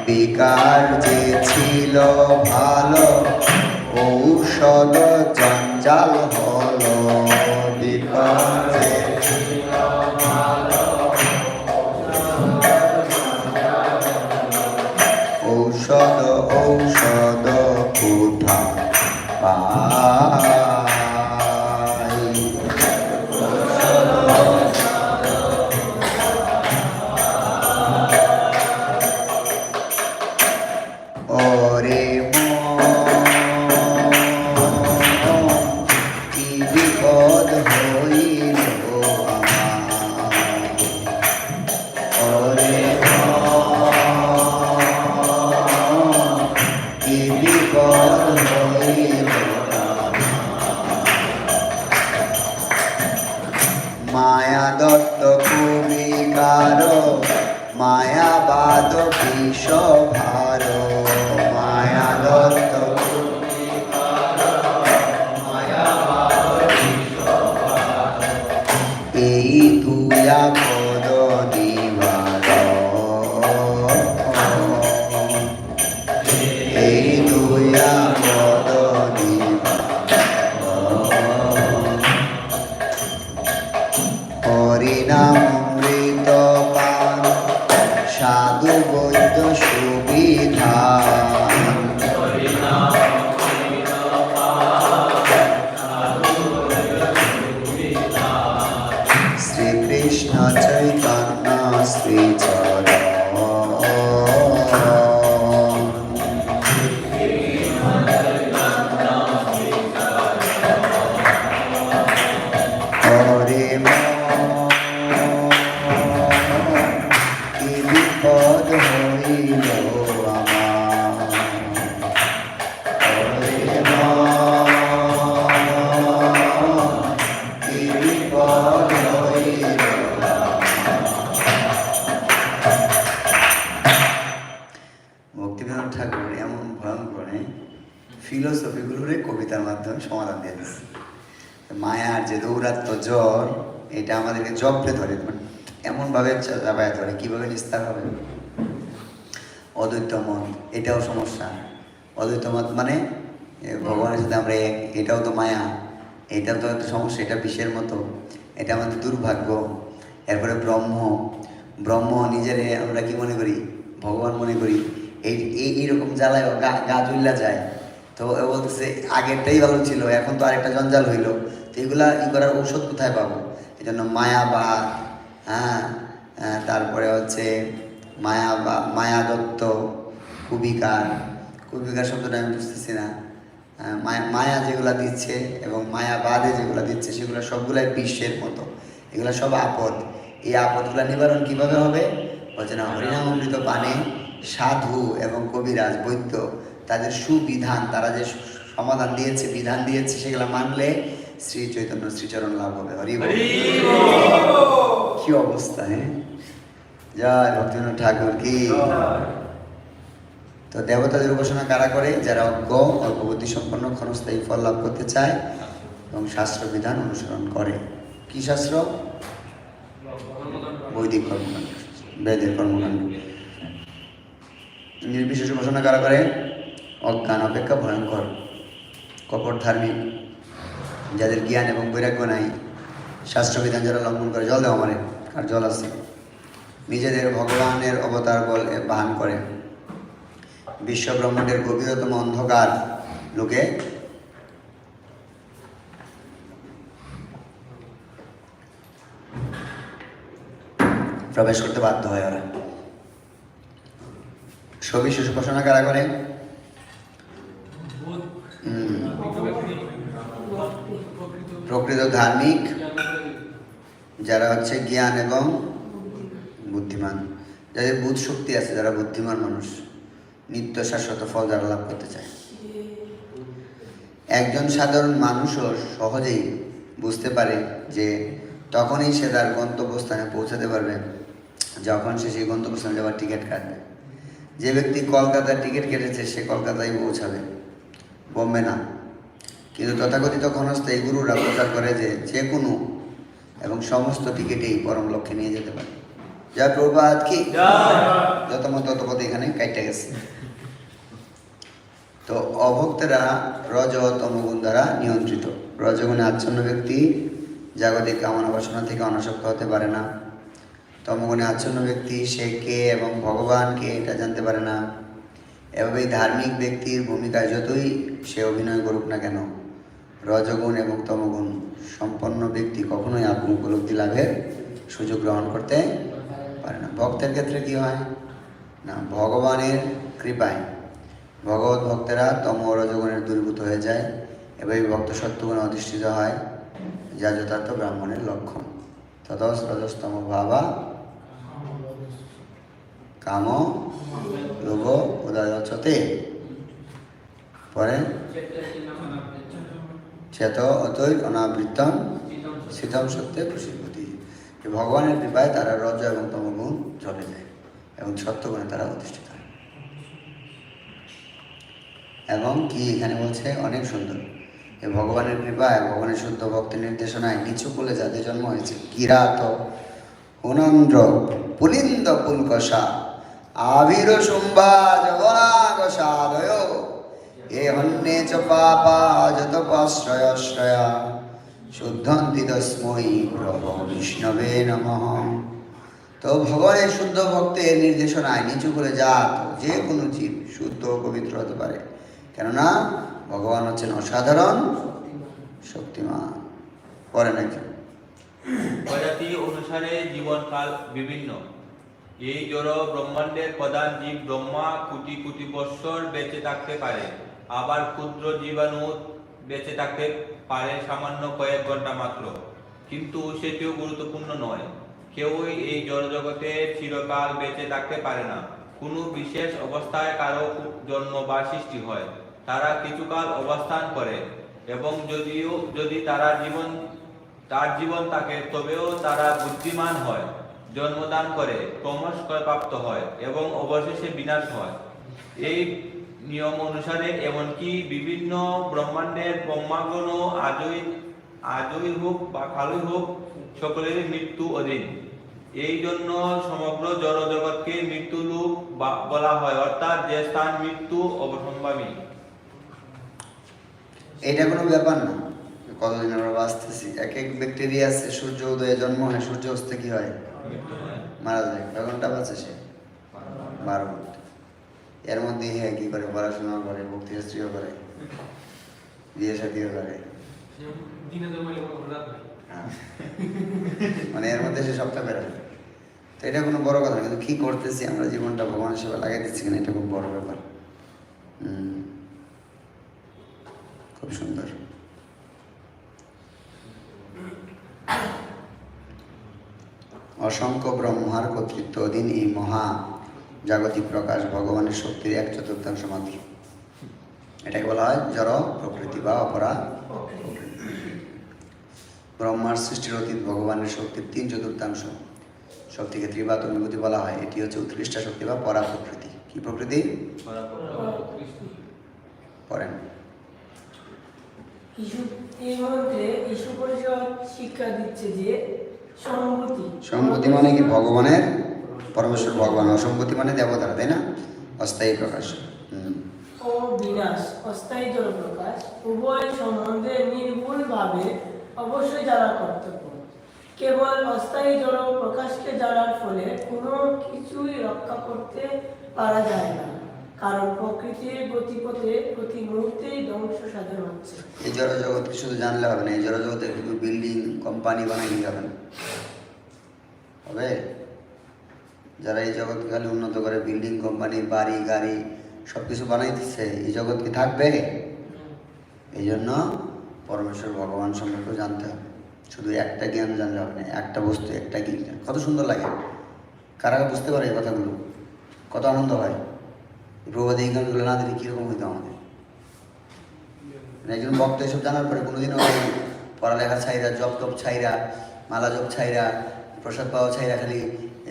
বিকার যে ছিল ভালো ঔষধ জঞ্জাল হলো বিকার যে ছিল ভালো ঔষধ ঔষধ কোথা পাই ওরে মন কি বিপদ হইল আমার ওরে মন কি বিপদ হইল মায়া দত্ত কুবিকার মায়াবাদ বিষ ভার মায়া দত্ত এই দুয়া পদ দিবার এই দুয়া পদ দিবার হরিনাম অমৃত পান সাধু বৈদ্য সুবিধা শ্রীকৃষ্ণ চৈতন্য শ্রীচরণ ভক্তিবিনোদ ঠাকুর এমন ভয়ঙ্কর ফিলোসফিগুলোরে কবিতার মাধ্যমে সমাধান দিয়ে দিচ্ছে। মায়ার যে দৌরাত্ম জ্বর, এটা আমাদেরকে জব্দে ধরে, এমনভাবে চাপায় ধরে, কীভাবে নিস্তার হবে? অদ্বৈত মত, এটাও সমস্যা। অদ্বৈত মত মানে ভগবানের সাথে আমরা এক, এটাও তো মায়া, এটাও তো একটা সমস্যা, এটা বিষের মতো, এটা আমাদের দুর্ভাগ্য। এরপরে ব্রহ্ম নিজের আমরা কি মনে করি? ভগবান মনে করি। এইরকম জ্বালায় গা জ্বল্লা যায়। তো বলতেছে আগেরটাই ভালো ছিল, এখন তো আরেকটা জঞ্জাল হইল, তো এগুলা করার ঔষধ কোথায় পাবো? এই জন্য মায়াবাদ, তারপরে হচ্ছে মায়াদত্ত, কুবিকার শব্দটা আমি বুঝতেছি না। মায়া যেগুলা দিচ্ছে এবং মায়াবাদে যেগুলা দিচ্ছে সেগুলো সবগুলাই বিশ্বের মতো, এগুলো সব আপদ। এই আপদগুলা নিবারণ কিভাবে হবে? বলছে না, হরিনামৃত পানে সাধু এবং কবিরাজ বৈদ্য তাদের সুবিধান, তারা যে সমাধান দিয়েছে, বিধান দিয়েছে, সেগুলো মানলে শ্রী চৈতন্য শ্রীচরণ লাভ হবে। হরি বল। কি অবস্থা! জয় ভক্তিবিনোদ ঠাকুর কি। তো দেবতাদের উপাসনা কারা করে? যারা অজ্ঞ, অল্পবুদ্ধি সম্পন্ন, ক্ষণস্থায়ী ফল লাভ করতে চায় এবং শাস্ত্র বিধান অনুসরণ করে। কি শাস্ত্র? বৈদিক কর্মকাণ্ড, বেদের কর্মকাণ্ড। নির্বিশেষ উপাসনা কারা করে? অজ্ঞান অপেক্ষা ভয়ঙ্কর কপট ধার্মিক, যাদের জ্ঞান এবং বৈরাগ্য নাই, শাস্ত্রবিধান যারা লঙ্ঘন করে। জল দেওয়া মানে আর জল আছে, নিজেদের ভগবানের অবতার বল বাহান করে, বিশ্ব ব্রহ্মাণ্ডের গভীরতম অন্ধকার লোকে প্রবেশ করতে বাধ্য হয় ওরা। সবিশেষ উপাসনা কারা করে? প্রকৃত ধার্মিক, যারা হচ্ছে জ্ঞান এবং বুদ্ধিমান, যাদের বুধ শক্তি আছে, যারা বুদ্ধিমান মানুষ, নিত্য শাশ্বত ফল যারা লাভ করতে চায়। একজন সাধারণ মানুষও সহজেই বুঝতে পারে যে তখনই সে তার গন্তব্যস্থানে পৌঁছাতে পারবে যখন সে সেই গন্তব্যস্থানে যাওয়ার টিকিট কাটবে। যে ব্যক্তি কলকাতার টিকিট কেটেছে সে কলকাতায় পৌঁছাবে, বোম্বে না। কিন্তু তথাকথিত ক্ষণস্থায়ী গুরুরা প্রচার করে যে কোনো এবং সমস্ত টিকিটেই পরম লক্ষ্যে নিয়ে যেতে পারে। যা প্রভাত কি, যত মত তত পথে এখানে কাইটে গেছে। তো অভক্তেরা রজ তমগুণ দ্বারা নিয়ন্ত্রিত। রজগুণে আচ্ছন্ন ব্যক্তি জাগতিক কামনা বাসনা থেকে অনাসক্ত হতে পারে না। তমগুণে আচ্ছন্ন ব্যক্তি সে কে এবং ভগবান কে এটা জানতে পারে না। এভাবেই ধার্মিক ব্যক্তির ভূমিকায় যতই সে অভিনয় করুক না কেন, রজগুণ এবং তমগুণ সম্পন্ন ব্যক্তি কখনোই আত্ম উপলব্ধি লাভের সুযোগ গ্রহণ করতে পারে না। ভক্তের ক্ষেত্রে কি হয় না, ভগবানের কৃপায় ভগবত ভক্তেরা তম ও রজগুণের দূরীভূত হয়ে যায় এবং ভক্ত সত্যগুণে অধিষ্ঠিত হয়, যা যথার্থ ব্রাহ্মণের লক্ষণ। ততস রজস্তম ভাবা কাম লোভ উদয়চতে। পরে চেত অতৈ অনাবৃতম শীতম সত্যে প্রসিদ্ধি। ভগবানের কৃপায় তারা রজ এবং তমগুণ ঝরে যায় এবং সত্যগুণে তারা অধিষ্ঠিত হয়। এবং কি এখানে বলছে অনেক সুন্দর, ভগবানের কৃপায় ভগবানের শুদ্ধ ভক্তের নির্দেশনায় নিচু কুলে যাদের জন্ম হয়েছে, কিরাত হুনন্দ্র পুলিন্দ পুলকষা আবির শুম্ভা জগনাগসাদয় এ হন্যে চ পাপা যত পাশ্রয়শ্রয়া শুদ্ধন্তি তস্মৈ প্রভ বিষ্ণবে নমঃ। তো ভগবানের শুদ্ধ ভক্তের নির্দেশনায় নিচু করে যাত যে কোনো জীব শুদ্ধ ও পবিত্র হতে পারে, কেননা ভগবান হচ্ছেন অসাধারণ শক্তিমান। পরে নাকি প্রজাতি অনুসারে জীবনকাল বিভিন্ন। এই জড় ব্রহ্মাণ্ডের প্রধান জীব ব্রহ্মা কোটি কোটি বৎসর বেঁচে থাকতে পারে, আবার ক্ষুদ্র জীবাণু বেঁচে থাকতে পারে সামান্য কয়েক ঘন্টা মাত্র, কিন্তু সেটিও গুরুত্বপূর্ণ নয়। কেউই এই জড় জগতে চিরকাল বেঁচে থাকতে পারে না। কোনো বিশেষ অবস্থায় কারো জন্ম বা সৃষ্টি হয়, তারা কিছুকাল অবস্থান করে এবং যদি তার জীবন থাকে তবেও তারা বুদ্ধিমান হয়, জন্মদান করে, ক্রমশ ক্ষয়প্রাপ্ত হয় এবং অবশেষে বিনাশ হয়। এই নিয়ম অনুসারে এমনকি বিভিন্ন ব্রহ্মাণ্ডের ব্রহ্মাগণ আজই হোক বা কালই হোক সকলেরই মৃত্যু অধীন। এই জন্য সমগ্র জড় জগৎকে মৃত্যু লোক বলা হয়, অর্থাৎ যে স্থান মৃত্যু অবসম্ভাবী। এটা কোনো ব্যাপার না, কতদিন আমরা বাঁচতেছি। এক এক ব্যাকটেরিয়া আছে, সূর্য উদয়ে জন্ম হয়, সূর্য অস্তে কি হয়, মারা যায়। কয় ঘন্টা বাঁচে সে? 12 ঘন্টা। এর মধ্যে হ্যাঁ কি করে, পড়াশোনা করে, ভক্তি শাস্ত্রীয় করে, বিয়ে শাদিও করে, দিনে জন্মাইলে কোনো রাত নাই। মানে এর মধ্যে সে সবটা বেরোয়। তো এটা কোনো বড় কথা না, কিন্তু কি করতেছি আমরা, জীবনটা ভগবানের সেবা লাগাই দিচ্ছি কিনা, এটা খুব বড় ব্যাপার। খুব সুন্দর। অসংখ্য ব্রহ্মার কর্তৃত্ব অধীন এই মহা জাগতিক প্রকাশ ভগবানের শক্তির 1/4 মাত্র। এটাকে বলা হয় জড় প্রকৃতি বা অপরা প্রকৃতি। ব্রহ্মার সৃষ্টির অতীত ভগবানের শক্তির 3/4 শক্তিকে ত্রিবাত অনুভূতি বলা হয়। এটি হচ্ছে উৎকৃষ্ট শক্তি বা পরা প্রকৃতি। কি প্রকৃতি? পড়েন। এই মধ্যে ঈশু পরিষদ শিক্ষা দিচ্ছে যে সম্পত্তি মানে কি? ভগবানের, পরমেশ্বর ভগবান। অসম্পত্তি মানে দেবতারা, তাই না? অস্থায়ী প্রকাশ ও বিনাশ, অস্থায়ী জড় প্রকাশ, উভয় সম্বন্ধে নির্ভুলভাবে অবশ্যই জানা কর্তব্য। কেবল অস্থায়ী জড় প্রকাশকে জানার ফলে কোনো কিছুই রক্ষা করতে পারা যায় না, কারণ প্রকৃতির গতিপথে প্রতি মুহূর্তেই ধ্বংস সাধন হচ্ছে। এই জড় জগৎকে শুধু জানলে হবে না, এই জড় জগতে শুধু বিল্ডিং কোম্পানি বানাইলে হবে না। হবে? যারা এই জগৎকে খালি উন্নত করে বিল্ডিং কোম্পানি বাড়ি গাড়ি সব কিছু বানাইতেছে, এই জগৎ কি থাকবে? এই জন্য পরমেশ্বর ভগবান সম্পর্কে জানতে হবে। শুধু একটা জ্ঞান জানলে হবে না, একটা বস্তু একটা জ্ঞান। কত সুন্দর লাগে, কারা বুঝতে পারে এই কথাগুলো, কত আনন্দ হয়। প্রবাদ এই গানগুলো না দিলে কীরকম হইতো আমাদের। একজন ভক্ত এসব জানার পরে কোনোদিনও পড়ালেখা ছাইরা, জব টপ ছাইরা, মালা জব ছাইরা, প্রসাদ পাওয়া ছাইরা খালি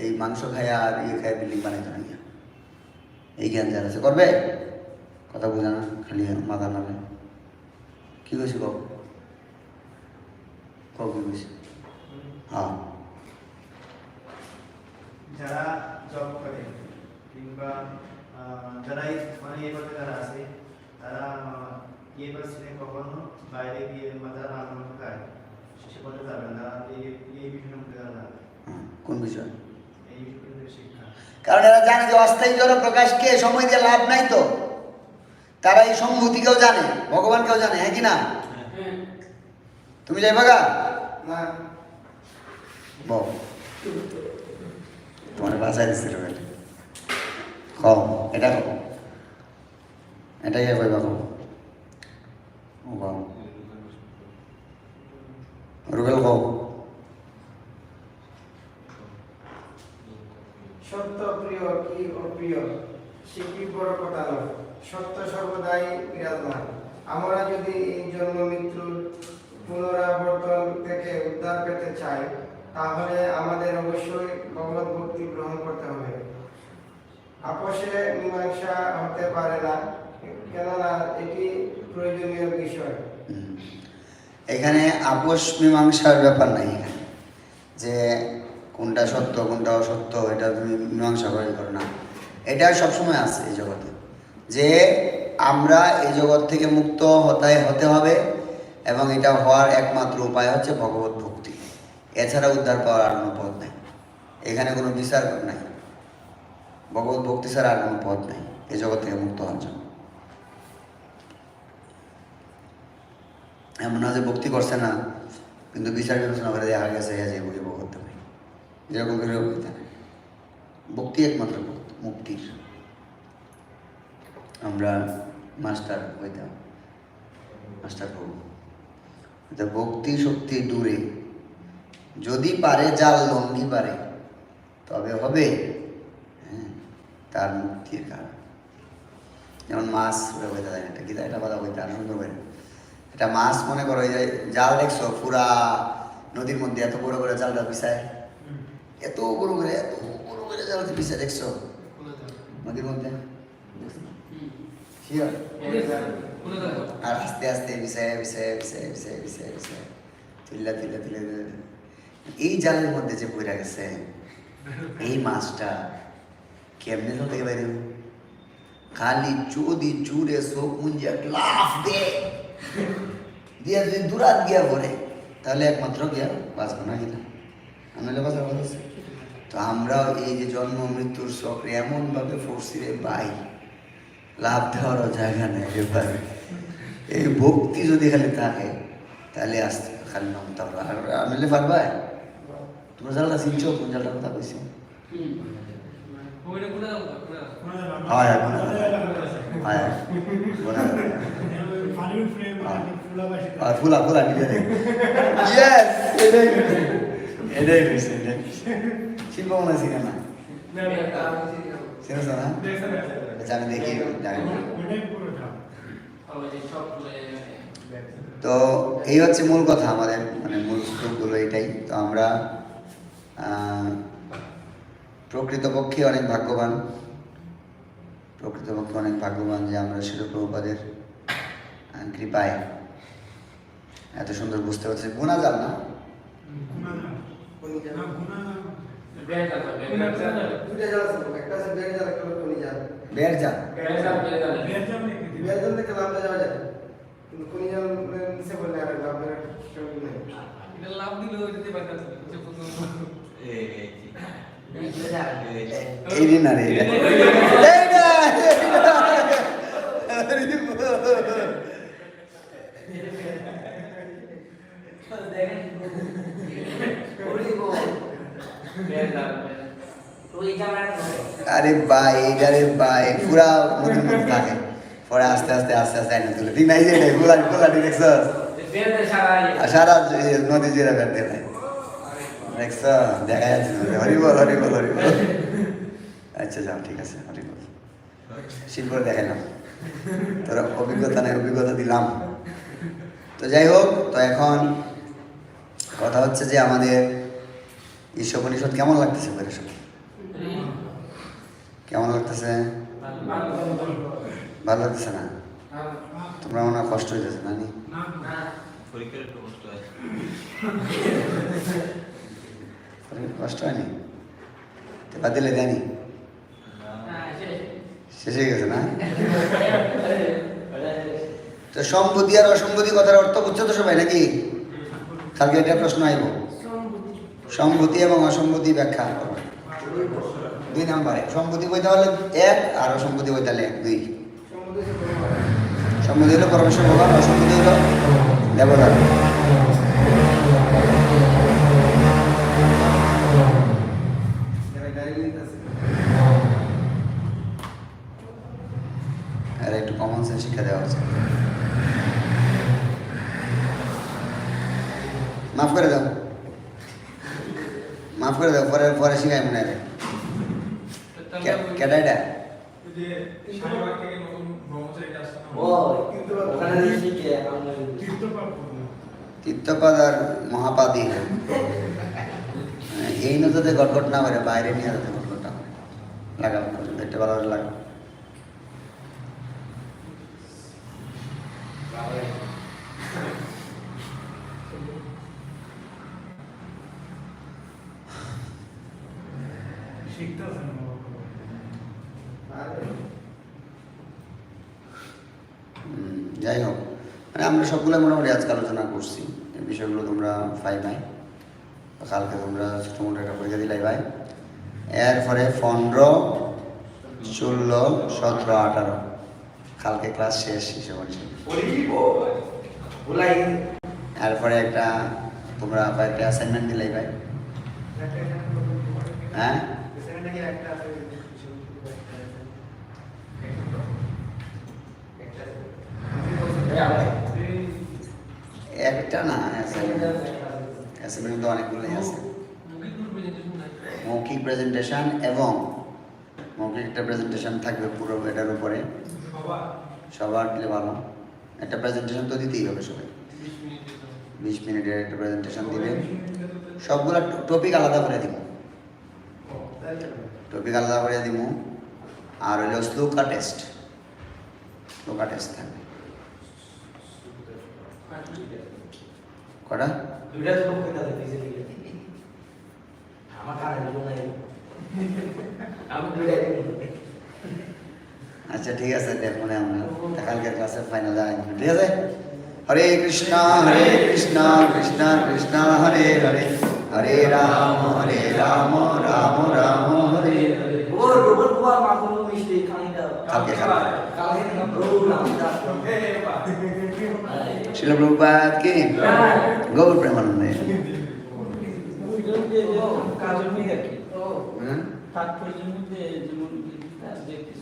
এই মাংস খায়া আর ইয়ে খায় বিল্ডিং বানাইতে না। এই জ্ঞান যারা আছে করবে, কথা বোঝা না, খালি মাথা নামে। কি কইছি কব কব কি কইছি? হ্যাঁ, যারা জব করে কিংবা যারা মানে এই পথে যারা আছে, তারা এই পথে কখনো বাইরে গিয়ে মাথা নামানো খায়, সে পথে যাবে না। এই বিভিন্ন যারা কোন বিষয়? এই বিষয়ে শিক্ষা, কারণ এরা জানে যে অস্থায়ী জড় প্রকাশকে সময় দিয়ে লাভ নাই। তো তারা এই সম্ভূতিকেও জানে, ভগবানকেও জানে, হ্যাঁ কি না? তুমি যাই বাগা না বল, তোমার বাঁচাই দিচ্ছিল কম, এটা কম, এটাই কইবা কম। ও বাবু রুবেল কম। সত্য প্রিয় কি অপ্রিয় সে কি বড় কথা নয়, সত্য সর্বদাই বিরাজমান। আমরা যদি এই জন্ম মৃত্যুর পুনরাবর্তন থেকে উদ্ধার পেতে চাই, তাহলে আমাদের অবশ্যই ভগবত ভক্তি গ্রহণ করতে হবে। আপোষে মীমাংসা হতে পারে না, কেননা এটি প্রয়োজনীয় বিষয়। এখানে আপোষ মীমাংসার ব্যাপার নাই, এখানে যে কোনটা সত্য কোনটা অসত্য এটা তুমি মীমাংসা করে করো না। এটা সবসময় আছে এই জগতে, যে আমরা এই জগৎ থেকে মুক্ত হতে হবে, এবং এটা হওয়ার একমাত্র উপায় হচ্ছে ভগবত ভক্তি। এছাড়া উদ্ধার পাওয়ার আর কোনো পথ নাই, এখানে কোনো বিচার নাই। ভগবত ভক্তি ছাড়া আর কোনো পথ নাই এই জগৎ থেকে মুক্ত হওয়ার জন্য। এমন না যে ভক্তি করছে না, কিন্তু বিচার বিবেচনা করে দেখা গেছে যে বই করতে পারি, যেরকম করে বলতে না। ভক্তি একমাত্র মুক্তির। আমরা মাস্টার হইতাম, মাস্টার হব। ভক্তি শক্তি দূরে, যদি পারে জাল লঙ্ঘি পারে, তবে হবে তার মুক্তির কারণ। যেমন মাছ হইতে যায়, এটা কি এটা কথা হইতে আর সুন্দর করে। এটা মাছ মনে করো, এই যে জাল দেখছো পুরা নদীর মধ্যে এত বড় করে জালটা পিছায়, এত বড় করে জালটা পিছায় দেখছো নদীর মধ্যে, শিওর? কোন দেখো আর আস্তে আস্তে বিষয়ে বিষয়ে বিষয়ে বিষয়ে বিষয়ে বিষয়ে তুলে তুলে তুলে তুলে এই জালের মধ্যে যে পড়ে গেছে এই মাছটা কেমনে তো থেকে বাইরে খালি চোদি চুরে চোখ মুঞ্জে লাফ দে দিয়ে যদি দূরাত গিয়া পড়ে তাহলে একমাত্র গিয়া বাঁচবো না কিনা আমি বাঁচা বলছি তো আমরাও এই যে জন্ম মৃত্যুর চক্রে এমন ভাবে পড়ছি রে ভাই লাভ দেওয়ারও জায়গা নেই রে ভাই এই ভক্তি যদি খালি থাকে তাহলে আসতে খালি নামতে পারবো আর আনলে পারবা তোমার জালটা চিনছো কোন জালটার কথা কইছি ওইটা কোন দেখো হয় হয় আর ফুলা ফুলা নিয়ে দেখ ইয়েস এটাই হয়েছে শিল্প মনে চিনে না চিনেছ না আচ্ছা আমি দেখি জানি না তো এই হচ্ছে মূল কথা আমাদের মানে মূল স্তূপগুলো এটাই তো আমরা প্রকৃতপক্ষে অনেক ভাগ্যবান যে আমরা শিল প্রভুপাদের কৃপায় এত সুন্দর বুঝতে পারছি গুণা যান না দুইটা জাল আছে, একটা আছে বেড় জাল, একটা হলো কোনি জাল। বের যান বেড় জাল থেকে লাভ যাওয়া যায়, কিন্তু কোনি জাল নিচে বললে আর লাভের সঙ্গে নেই। এটা লাভ দিলে ওই দিতে পারতাম যে প্রথম এই দিন না রে আরে ভাই এইটারে ভাই পুরা মধ্যে মধ্যে থাকে পরে আস্তে আস্তে আস্তে আস্তে আইনা তুলে ঠিক নাই যে গোলা গোলা দেখছ আর সারা নদী জেরা বেড়তে নাই দেখছ দেখা যাচ্ছে না হরিবল হরিবল হরিবল আচ্ছা যাও ঠিক আছে হরিবল শিল্প দেখাইলাম তোর অভিজ্ঞতা নেই অভিজ্ঞতা দিলাম তো যাই হোক তো এখন কথা হচ্ছে যে আমাদের ঈশ্বর কেমন লাগতেছে পরে সব কেমন লাগতেছে ভালো লাগতেছে না তোমরা মনে হয় কষ্ট হইতেছে না নি পরীক্ষার একটু কষ্ট হয় কষ্ট হয়নি বাদ দিলে দেয়নি শেষ হয়ে গেছে না তো সম্পত্তি আর অসম্পত্তি কথার অর্থ বুঝছো তো সবাই নাকি কালকে একটা প্রশ্ন আইব সম্পত্তি এবং অসম্পত্তি ব্যাখ্যা করো 2 নম্বরে সম্পত্তি বইতে হলে 1 আর অসম্পত্তি বইতে হলে 2 সম্পত্তি হলো পরমেশ্বর ভগবান অসম্পত্তি হলো দেবতা আর একটু কমন সেন্স শিক্ষা দেওয়া হচ্ছে মাফ করে দাও পরে পরে শিখাই মনে হয় কেডা এটা তীর্থপাদ আর মহাপাদি এই নদীতে গটগট না করে বাইরে নিয়ে যাতে গটগট না করে লাগাবো দেখতে ভালো করে লাগাবো যাই হোক মানে আমরা সবগুলো মোটামুটি আজকে আলোচনা করছি এই বিষয়গুলো তোমরা পাই নাই কালকে তোমরা ছোটো একটা পরীক্ষা দিলাই ভাই এরপরে 15, 16, 17, 18 কালকে ক্লাস শেষ হিসেবে এরপরে একটা তোমরা একটা অ্যাসাইনমেন্ট দিলাই ভাই হ্যাঁ একটা না অ্যাসাইনমেন্ট তো অনেকগুলোই আছে মৌখিক প্রেজেন্টেশন এবং মৌখিক একটা প্রেজেন্টেশন থাকবে পুরো এটার উপরে সবার দিলে ভালো একটা প্রেজেন্টেশন তো দিতেই হবে সবাই 20 মিনিটের একটা প্রেজেন্টেশন দিবে সবগুলো টপিক আলাদা করে দিব আর হইল শ্লোকা টেস্ট লোকা টেস্ট থাকবে কটা দুইটা তো লোক কথা দিতে দিলে আমার কানে দিলো না আমি দুইটা আচ্ছা ঠিক আছে দেখুন আমরা কালকের ক্লাসের ফাইনাল জানাই ঠিক আছে হরে কৃষ্ণ কৃষ্ণ কৃষ্ণ হরে হরে হরে রাম রাম রাম হরে হরে ওর রোবট বুয়া মাগুলো মিষ্টি খানি দাও কালকে কালকে না ব্রো নাম দাও শিল প্রভুপাদ কি গৌর প্রেমানন্দে কাজল মিয়া কি ও হ্যাঁ তাৎপর্য মধ্যে যেমন দেখতেছি